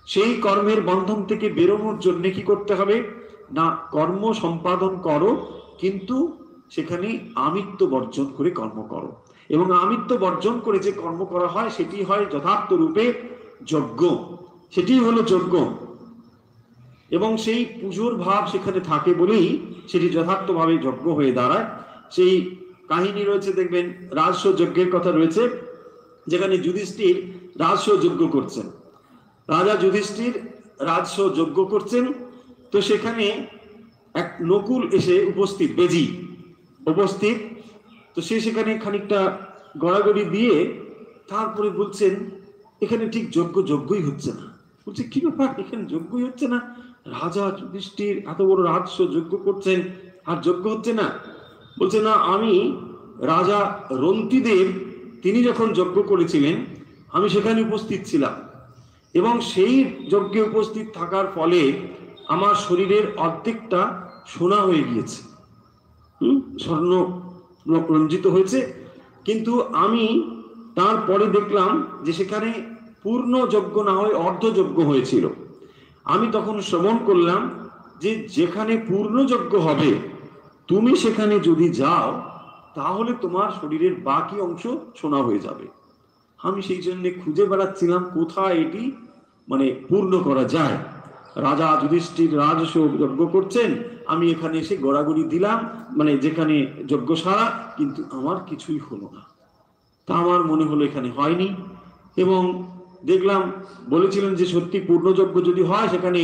সেই কর্মের বন্ধন থেকে বেরোনোর জন্য কি করতে হবে না, কর্ম সম্পাদন করো, কিন্তু সেখানে আমিত্ব বর্জন করে কর্ম করো। এবং আমিত্ব বর্জন করে যে কর্ম করা হয় সেটি হয় যথার্থ রূপে যজ্ঞ, সেটি হলো যজ্ঞ। এবং সেই পুজোর ভাব সেখানে থাকে বলেই সেটি যথার্থভাবে যজ্ঞ হয়ে দাঁড়ায়। সেই কাহিনী রয়েছে, দেখবেন রাজস্ব যজ্ঞের কথা রয়েছে, যেখানে যুধিষ্ঠির রাজস্ব যজ্ঞ করছেন। রাজা যুধিষ্ঠির রাজস্ব যজ্ঞ করছেন, তো সেখানে এক নকুল এসে উপস্থিত, বেজি উপস্থিত, তো সে সেখানে খানিকটা গড়াগড়ি দিয়ে তারপরে বলছেন এখানে ঠিক যজ্ঞই হচ্ছে না। বলছে কি ব্যাপার, এখানে যজ্ঞই হচ্ছে না? রাজা যুধিষ্ঠির এত বড় রাজস্ব যজ্ঞ করছেন আর যজ্ঞ হচ্ছে না? বলছে না, আমি রাজা রন্তিদেব তিনি যখন যজ্ঞ করেছিলেন আমি সেখানে উপস্থিত ছিলাম এবং সেই যজ্ঞে উপস্থিত থাকার ফলে আমার শরীরের অর্ধেকটা সোনা হয়ে গিয়েছে, স্বর্ণ রঞ্জিত হয়েছে, কিন্তু আমি তারপরে দেখলাম যে সেখানে পূর্ণ যজ্ঞ না হয়ে অর্ধযজ্ঞ হয়েছিল। আমি তখন শ্রবণ করলাম যে যেখানে পূর্ণ যজ্ঞ হবে তুমি সেখানে যদি যাও তাহলে তোমার শরীরের বাকি অংশ সোনা হয়ে যাবে। আমি সেই জন্য খুঁজে বেড়াচ্ছিলাম কোথায় এটি মানে পূর্ণ করা যায়। রাজা যুধিষ্ঠির রাজস্ব যজ্ঞ করছেন, আমি এখানে এসে গড়াগড়ি দিলাম, মানে যেখানে যজ্ঞ সারা, কিন্তু আমার কিছুই হলো না। তা আমার মনে হলো এখানে হয়নি এবং দেখলাম বলেছিলেন যে সত্যি পূর্ণযজ্ঞ যদি হয় সেখানে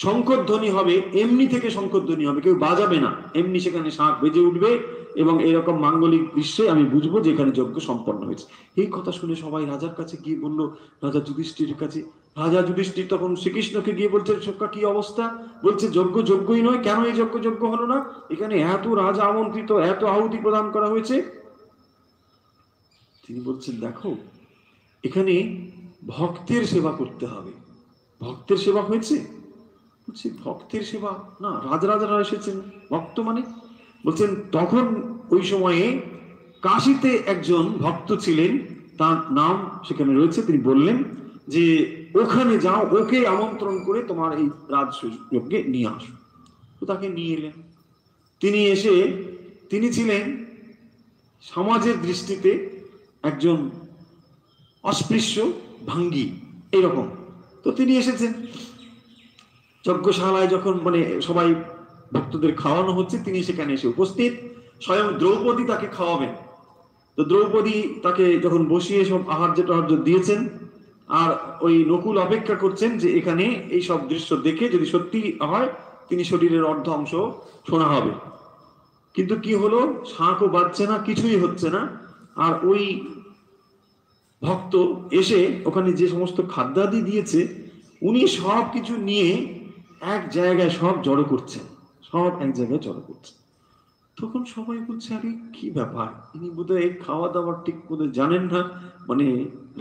শঙ্খধ্বনি হবে, এমনি থেকে শঙ্খধ্বনি হবে, কেউ বাজাবে না, এমনি সেখানে শাঁখ বেজে উঠবে এবং এরকম মাঙ্গলিক দৃশ্যে আমি বুঝবো যে এখানে যজ্ঞ সম্পন্ন হয়েছে। এই কথা শুনে সবাই রাজার কাছে গিয়ে বলল, রাজা যুধিষ্ঠিরের কাছে। রাজা যুধিষ্ঠির তখন শ্রীকৃষ্ণকে গিয়ে বলছে, সকা কি অবস্থা? বলছে যজ্ঞ যজ্ঞই নয়, কেন এই যজ্ঞ যজ্ঞ হলো না? এখানে এত রাজা আমন্ত্রিত, এত আহুতি প্রদান করা হয়েছে। তিনি বলছেন, দেখো এখানে ভক্তের সেবা করতে হবে। ভক্তের সেবা হয়েছে? বলছি ভক্তের সেবা না, রাজরাজারা এসেছেন, ভক্ত মানে? বলছেন তখন ওই সময়ে কাশীতে একজন ভক্ত ছিলেন, তার নাম সেখানে রয়েছে। তিনি বললেন যে ওখানে যাও, ওকে আমন্ত্রণ করে তোমার এই রাজযজ্ঞে নিয়ে আসো। তো তাকে নিয়ে এলেন। তিনি এসে, তিনি ছিলেন সমাজের দৃষ্টিতে একজন অস্পৃশ্য, ভাঙ্গি এইরকম। তো তিনি এসেছেন যজ্ঞশালায়, যখন মানে সবাই ভক্তদের খাওয়ানো হচ্ছে, তিনি সেখানে এসে উপস্থিত। স্বয়ং দ্রৌপদী তাকে খাওয়াবেন। তো দ্রৌপদী তাকে যখন বসিয়ে সব আহার্য টাহার্য দিয়েছেন, আর ওই নকুল অপেক্ষা করছেন যে এখানে এই সব দৃশ্য দেখে যদি সত্যি হয় তিনি শরীরের অর্ধ অংশ শোনা হবে। কিন্তু কি হলো, শাঁখও বাজছে না, কিছুই হচ্ছে না। আর ওই ভক্ত এসে ওখানে যে সমস্ত খাদ্যাদি দিয়েছে, উনি সব কিছু নিয়ে এক জায়গায় সব জড়ো করছেন, সব এক জায়গায় জড়ো করছেন। তখন সবাই বলছে, আরে কি ব্যাপার, ইনি বোধহয় খাওয়া দাওয়ার ঠিক বোধহয় জানেন না, মানে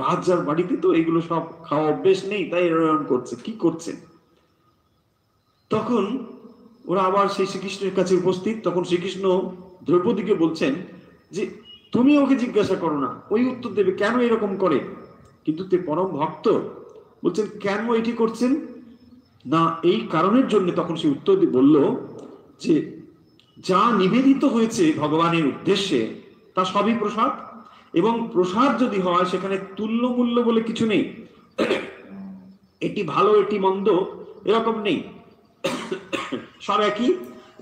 রাজার বাড়িতে তো এগুলো সব খাওয়া অভ্যেস নেই, তাই এরকম করছে, কি করছেন? তখন ওরা আবার সেই শ্রীকৃষ্ণের কাছে উপস্থিত। তখন শ্রীকৃষ্ণ দ্রৌপদীকে বলছেন যে তুমি ওকে জিজ্ঞাসা করো না, ওই উত্তর দেবে কেন এরকম করে। কিন্তু তে পরম ভক্ত, বলছেন কেন এটি করছেন না, এই কারণের জন্য। তখন সে উত্তর দিয়ে বলল যে যা নিবেদিত হয়েছে ভগবানের উদ্দেশ্যে তা সবই প্রসাদ, এবং প্রসাদ যদি হয় সেখানে তুল্য মূল্য বলে কিছু নেই, এটি ভালো এটি মন্দ এরকম নেই, সব একই।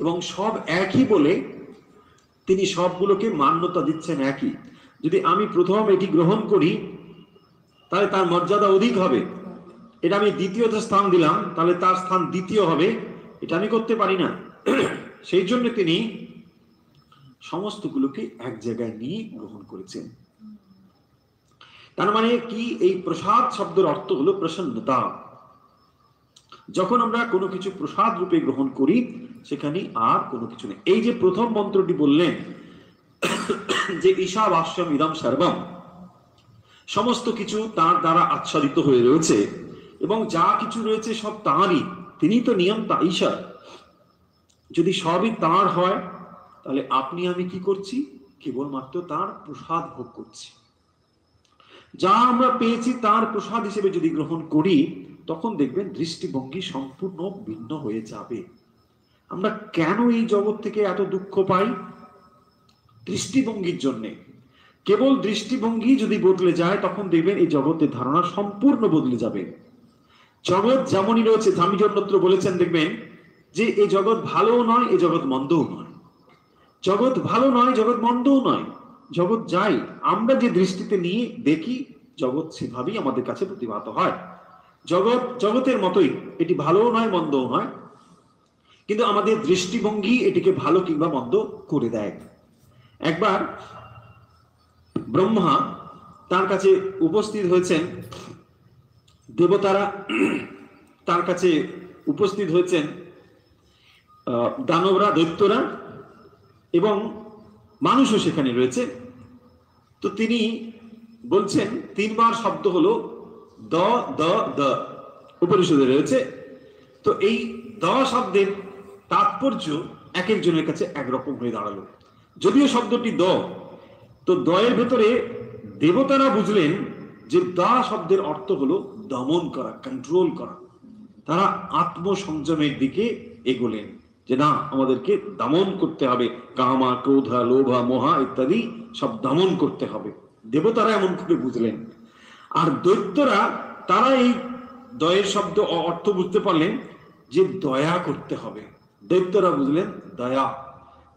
এবং সব একই বলে তিনি সবগুলোকে মান্যতা দিচ্ছেন একই। যদি আমি প্রথম এটি গ্রহণ করি তাহলে তার মর্যাদা অধিক হবে, এটা আমি দ্বিতীয়ত স্থান দিলাম তাহলে তার স্থান দ্বিতীয় হবে, এটা আমি করতে পারি না। সেই জন্য তিনি সমস্তগুলোকে এক জায়গায় নিয়ে গ্রহণ করেছেন। তার মানে কি, এই প্রসাদ শব্দের অর্থ হলো প্রসন্নতা। যখন আমরা কোনো কিছু প্রসাদ রূপে গ্রহণ করি সেখানে আর কোনো কিছু নেই। এই যে প্রথম মন্ত্রটি বললেন যে ঈশাবাস্যম ইদম সর্বম, সমস্ত কিছু তার দ্বারা আচ্ছাদিত হয়ে রয়েছে এবং যা কিছু রয়েছে সব তাঁরই, তিনি তো নিয়ন্তা ঈশ্বর। যদি সবই তাঁর হয় তাহলে আপনি আমি কি করছি, কেবলমাত্র তার প্রসাদ ভোগ করছি। যা আমরা পেয়েছি তার প্রসাদ হিসেবে যদি গ্রহণ করি তখন দেখবেন দৃষ্টিভঙ্গি সম্পূর্ণ ভিন্ন হয়ে যাবে। আমরা কেন এই জগৎ থেকে এত দুঃখ পাই? দৃষ্টিভঙ্গির জন্যে। কেবল দৃষ্টিভঙ্গি যদি বদলে যায় তখন দেখবেন এই জগতের ধারণা সম্পূর্ণ বদলে যাবে। জগৎ যেমনই রয়েছে, ধামিজন্যত্র বলেছেন দেখবেন যে এই জগৎ ভালোও নয়, এই জগৎ মন্দও নয়। জগৎ ভালো নয়, জগৎ মন্দও নয়, জগৎ যাই আমরা যে দৃষ্টিতে নিয়ে দেখি জগৎ সেভাবেই আমাদের কাছে প্রতিভাত হয়। জগৎ জগতের মতোই, এটি ভালোও নয় মন্দও নয়, কিন্তু আমাদের দৃষ্টিভঙ্গি এটিকে ভালো কিংবা মন্দ করে দেয়। একবার ব্রহ্মা, তার কাছে উপস্থিত হয়েছেন দেবতারা, তার কাছে উপস্থিত হয়েছেন দানবরা, দৈত্যরা এবং মানুষও সেখানে রয়েছে। তো তিনি বলছেন, তিনবার শব্দ হলো দ দ দ, উপনিষদে রয়েছে। তো এই দ শব্দের তাৎপর্য এক একজনের কাছে একরকম হয়ে দাঁড়ালো। যদিও শব্দটি দ, তো দয়ের ভেতরে দেবতারা বুঝলেন যে দা শব্দের অর্থ হলো দমন করা, কন্ট্রোল করা। তারা আত্মসংযমের দিকে এগোলেন যে না, আমাদেরকে দমন করতে হবে, কামা ক্রোধা লোভা মোহা ইত্যাদি সব দমন করতে হবে। দেবতারা এমন করে বুঝলেন। আর দৈত্যরা, তারা এই দয়ের শব্দ অর্থ বুঝতে পারলেন যে দয়া করতে হবে। দৈত্যরা বুঝলেন দয়া,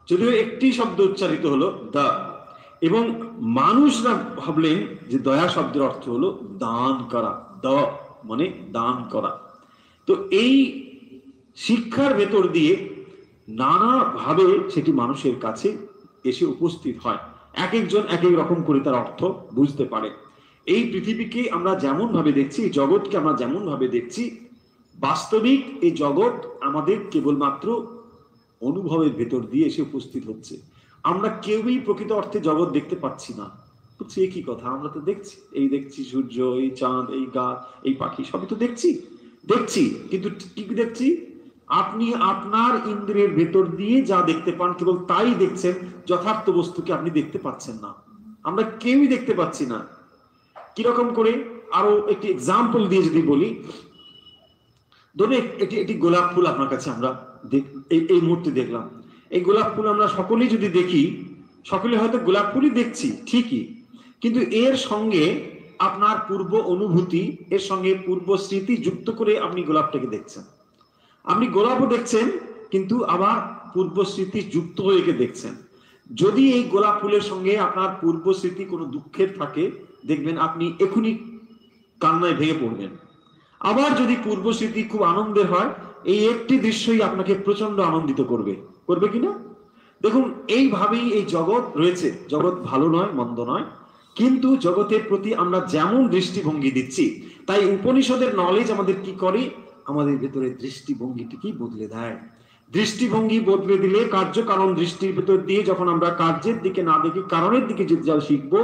যদিও একটি শব্দ উচ্চারিত হলো দা। এবং মানুষরা ভাবলেন যে দয়া শব্দের অর্থ হলো দান করা, দ মানে দান করা। তো এই শিক্ষার ভেতর দিয়ে নানা ভাবে সেটি মানুষের কাছে এসে উপস্থিত হয়। এক একজন এক এক রকম করে তার অর্থ বুঝতে পারে। এই পৃথিবীকে আমরা যেমন ভাবে দেখছি, এই জগৎকে আমরা যেমন ভাবে দেখছি, বাস্তবিক এই জগৎ আমাদের কেবলমাত্র অনুভবের ভেতর দিয়ে এসে উপস্থিত হচ্ছে। আমরা কেউই প্রকৃত অর্থে জগৎ দেখতে পাচ্ছি না। বুঝছি একই কথা, আমরা তো দেখছি, এই দেখছি সূর্য, এই চাঁদ, এই গাছ, এই পাখি, সবই তো দেখছি। কিন্তু কি দেখছি? আপনি আপনার ইন্দ্রিয়ের ভেতর দিয়ে যা দেখতে পান কেবল তাই দেখছেন, যথার্থ বস্তুকে আপনি দেখতে পাচ্ছেন না। আমরা কেউই দেখতে পাচ্ছি না। কিরকম করে? আরো একটি এক্সাম্পল দিয়ে যদি বলি, ধরুন একটি গোলাপ ফুল আপনার কাছে আমরা এই মুহূর্তে দেখলাম। এই গোলাপ ফুল আমরা সকলেই যদি দেখি, সকলে হয়তো গোলাপ ফুলই দেখছি ঠিকই, কিন্তু এর সঙ্গে আপনার পূর্ব অনুভূতি, এর সঙ্গে পূর্ব স্মৃতি যুক্ত করে আপনি গোলাপটাকে দেখছেন। আপনি গোলাপও দেখছেন, কিন্তু আবার পূর্ব স্মৃতি যুক্ত হয়ে দেখছেন। যদি এই গোলাপ ফুলের সঙ্গে আপনার পূর্ব স্মৃতি কোনো দুঃখের থাকে, দেখবেন আপনি এখনই কান্নায় ভেঙে পড়বেন। আবার যদি পূর্ব স্মৃতি খুব আনন্দের হয়, এই একটি দৃশ্যই আপনাকে প্রচন্ড আনন্দিত করবে কিনা? দেখুন, এইভাবেই এই জগৎ রয়েছে। জগৎ ভালো নয়, মন্দ নয়, কিন্তু জগতের প্রতি আমরা যেমন দৃষ্টিভঙ্গি দিচ্ছি, তাই উপনিষদের নলেজ আমাদের কি করে? আমাদের ভেতরে দৃষ্টিভঙ্গিটিকেই বদলে দেয়। দৃষ্টিভঙ্গি বদলে দিলে, কার্যকারণ দৃষ্টির ভেতর দিয়ে যখন আমরা কার্যের দিকে না দেখি, কারণের দিকে যদি যা শিখবো,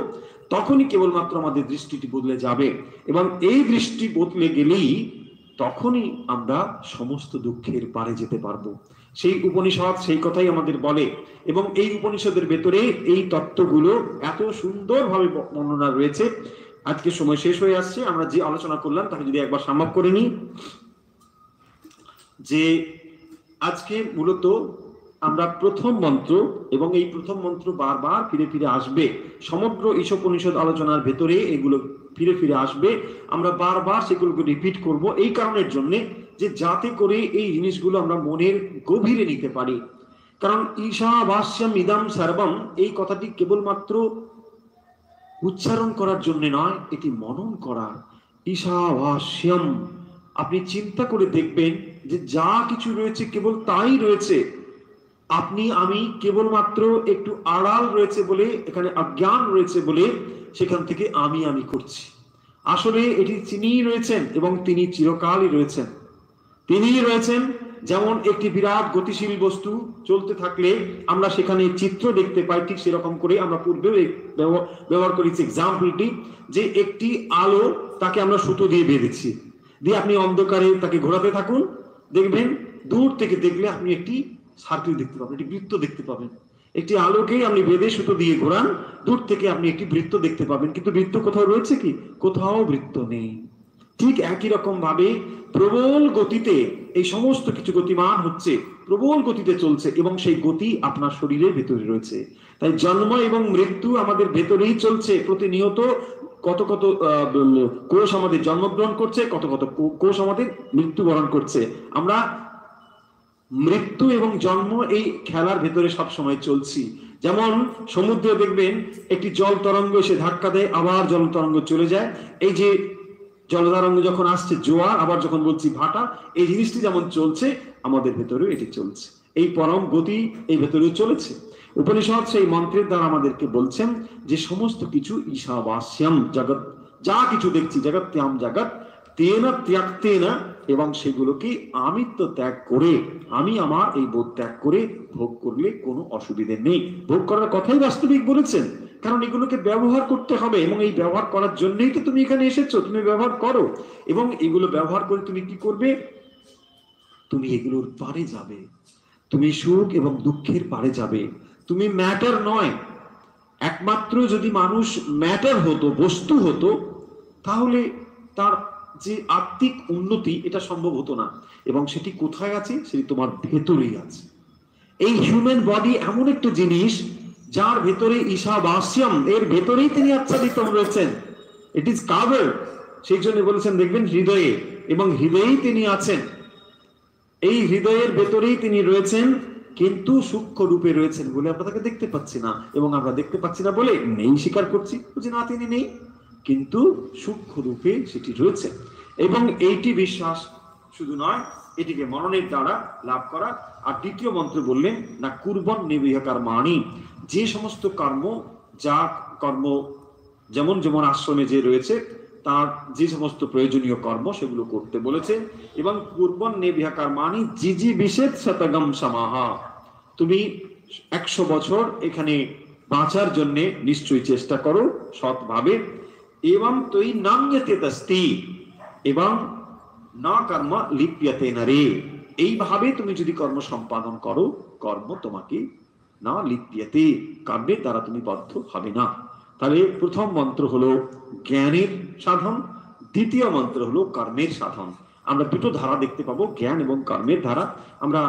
তখনই কেবলমাত্র আমাদের দৃষ্টিটি বদলে যাবে। এবং এই দৃষ্টি বদলে গেলেই তখনই আমরা সমস্ত দুঃখের পারে যেতে পারবো। সেই উপনিষদ সেই কথাই আমাদের বলে, এবং এই উপনিষদের ভেতরে এই তত্ত্বগুলো এত সুন্দরভাবে বর্ণনা রয়েছে। আজকে সময় শেষ হয়ে আসছে, আমরা যে আলোচনা করলাম তাকে যদি একবার সামাপ করে নিই, যে আজকে মূলত আমরা প্রথম মন্ত্র, এবং এই প্রথম মন্ত্র বারবার ফিরে ফিরে আসবে সমগ্র ঈশোপনিষদ আলোচনার ভেতরে, এগুলো ফিরে ফিরে আসবে। আমরা বারবার সেগুলোকে রিপিট করব এই কারণের জন্য যে যাতে করে এই জিনিসগুলো আমরা মনের গভীরে নিতে পারি। কারণ ঈশাবাস্যম ইদম সর্বম, এই কথাটি কেবলমাত্র উচ্চারণ করার জন্য নয়, এটি মনন করার। ঈশাবাস্যম, আপনি চিন্তা করে দেখবেন যে যা কিছু রয়েছে কেবল তাই রয়েছে। আপনি আমি কেবলমাত্র একটু আড়াল রয়েছে বলে, এখানে অজ্ঞান রয়েছে বলে সেখান থেকে আমি করছি। আসলে এটি তিনিই রয়েছেন, এবং তিনি চিরকালই রয়েছেন। তিনিই রয়েছেন। যেমন একটি বিরাট গতিশীল বস্তু চলতে থাকলে আমরা সেখানে চিত্র দেখতে পাই, ঠিক সেরকম করে আমরা পূর্বেও ব্যবহার করেছি এক্সাম্পলটি, যে একটি আলো, তাকে আমরা সুতো দিয়ে বেঁধেছি, দিয়ে আপনি অন্ধকারে তাকে ঘোরাতে থাকুন, দেখবেন দূর থেকে দেখলে আপনি একটি সার্কেল দেখতে পাবেন, একটি বৃত্ত দেখতে পাবেন। একটি আলোকে আপনি বেঁধে সুতো দিয়ে ঘোরান, দূর থেকে আপনি একটি বৃত্ত দেখতে পাবেন, কিন্তু বৃত্ত কোথাও রয়েছে কি? কোথাও বৃত্ত নেই। ঠিক একই রকম ভাবে প্রবল গতিতে এই সমস্ত কিছু গতিমান হচ্ছে, প্রবল গতিতে চলছে, এবং সেই গতি আপনার শরীরের ভেতরে রয়েছে। তাই জন্ম এবং মৃত্যু আমাদের ভেতরেই চলছে প্রতিনিয়ত। কত কত কোষ আমাদের জন্মগ্রহণ করছে, কত কত কোষ আমাদের মৃত্যুবরণ করছে। আমরা মৃত্যু এবং জন্ম এই খেলার ভেতরে সব সময় চলছি। যেমন সমুদ্রে দেখবেন একটি জল তরঙ্গ এসে ধাক্কা দেয়, আবার জল তরঙ্গ চলে যায়। এই যে জলতরঙ্গ যখন আসছে জোয়ার, আবার যখন বলছি ভাটা, এই জিনিসটি যেমন চলছে আমাদের ভেতরেও এটি চলছে। এই পরম গতি এই ভেতরেও চলেছে। উপনিষদ সেই মন্ত্রের দ্বারা আমাদেরকে বলছেন যে সমস্ত কিছু ঈশাবাস্যম, জগৎ যা কিছু দেখছি, জগত্যাম জগৎ তেন ত্যাক্তেন, এবং সেগুলোকে আমিত্ব ত্যাগ করে, আমি আমার এই বোধ ত্যাগ করে ভোগ করলে কোনো অসুবিধে নেই। ভোগ করার কথাই বাস্তবিক বলেছেন, কারণ এগুলোকে ব্যবহার করতে হবে, এবং এই ব্যবহার করার জন্যই তো তুমি এখানে এসেছো। তুমি ব্যবহার করো, এবং এগুলো ব্যবহার করে তুমি কি করবে? তুমি এগুলোর পারে যাবে, তুমি সুখ এবং দুঃখের পারে যাবে। তুমি ম্যাটার নয়। একমাত্র যদি মানুষ ম্যাটার হতো, বস্তু হতো, তাহলে তার যে আত্মিক উন্নতি এটা সম্ভব হতো না। এবং সেটি কোথায় আছে? সেটি তোমার ভেতরেই আছে। এই হিউম্যান বডি এমন একটা জিনিস যার ভেতরে ঈশাবাস্যম, এর ভেতরেই তিনি আচ্ছাদিত রয়েছেন। It is cover. সেই জন্য বলেছেন দেখবেন হৃদয়ে, এবং হৃদয়েই তিনি আছেন। এই হৃদয়ের ভেতরেই তিনি রয়েছেন, কিন্তু সূক্ষ্ম রূপে রয়েছেন বলে আমরা তাকে দেখতে পাচ্ছি না, এবং আমরা দেখতে পাচ্ছি না বলে নেই স্বীকার করছি যে না, তিনি নেই, কিন্তু সূক্ষ্ম রূপে সেটি রয়েছে। এবং এইটি বিশ্বাস শুধু নয়, এটিকে মননের দ্বারা লাভ করা। আর দ্বিতীয় মন্ত্র বললেন না কুর্বন নিবিহকার মানি, যে সমস্ত কর্ম, যা কর্ম যেমন যেমন আশ্রমে যে রয়েছে তার যে সমস্ত প্রয়োজনীয় কর্ম সেগুলো করতে বলেছে। এবং পূর্বন্নে বিহাকারমানি জিজি বিশেষ শতগম সমাহা, তুমি 100 বছর এখানে বাঁচার জন্য নিশ্চয়ই চেষ্টা করো সৎভাবে। এবং তুই নান্যতে তস্তি, এবং না কর্ম লিপ্যতে নরে, এইভাবে তুমি যদি কর্ম সম্পাদন করো, কর্ম তোমাকে না লিপ্যতে, কর্মের দ্বারা তুমি বদ্ধ হবে না। তাহলে প্রথম মন্ত্র হলো জ্ঞানের সাধন, দ্বিতীয় মন্ত্র হলো কর্মের সাধন। আমরা দুটো ধারা দেখতে পাবো, জ্ঞান এবং কর্মের ধারা। আমরা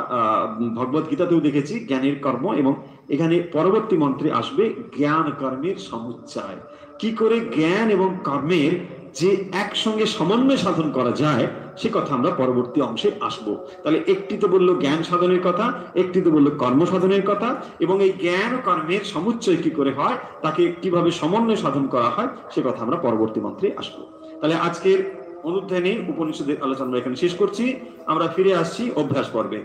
ভগবত গীতাতেও দেখেছি জ্ঞানের কর্ম, এবং এখানে পরবর্তী মন্ত্রে আসবে জ্ঞান কর্মের সমুচ্চয়। কি করে জ্ঞান এবং কর্মের যে একসঙ্গে সমন্বয় সাধন করা যায় সে কথা আমরা পরবর্তী অংশে আসব। তাহলে একটিতে বললো জ্ঞান সাধনের কথা, একটিতে বললো কর্ম সাধনের কথা, এবং এই জ্ঞান ও কর্মের সমুচ্চয় কি করে হয়, তাকে কিভাবে সমন্বয় সাধন করা হয় সে কথা আমরা পরবর্তী মন্ত্রে আসব। তাহলে আজকের অনুধ্যানে উপনিষদের আলোচনা এখানে শেষ করছি। আমরা ফিরে আসছি অভ্যাস পর্বে।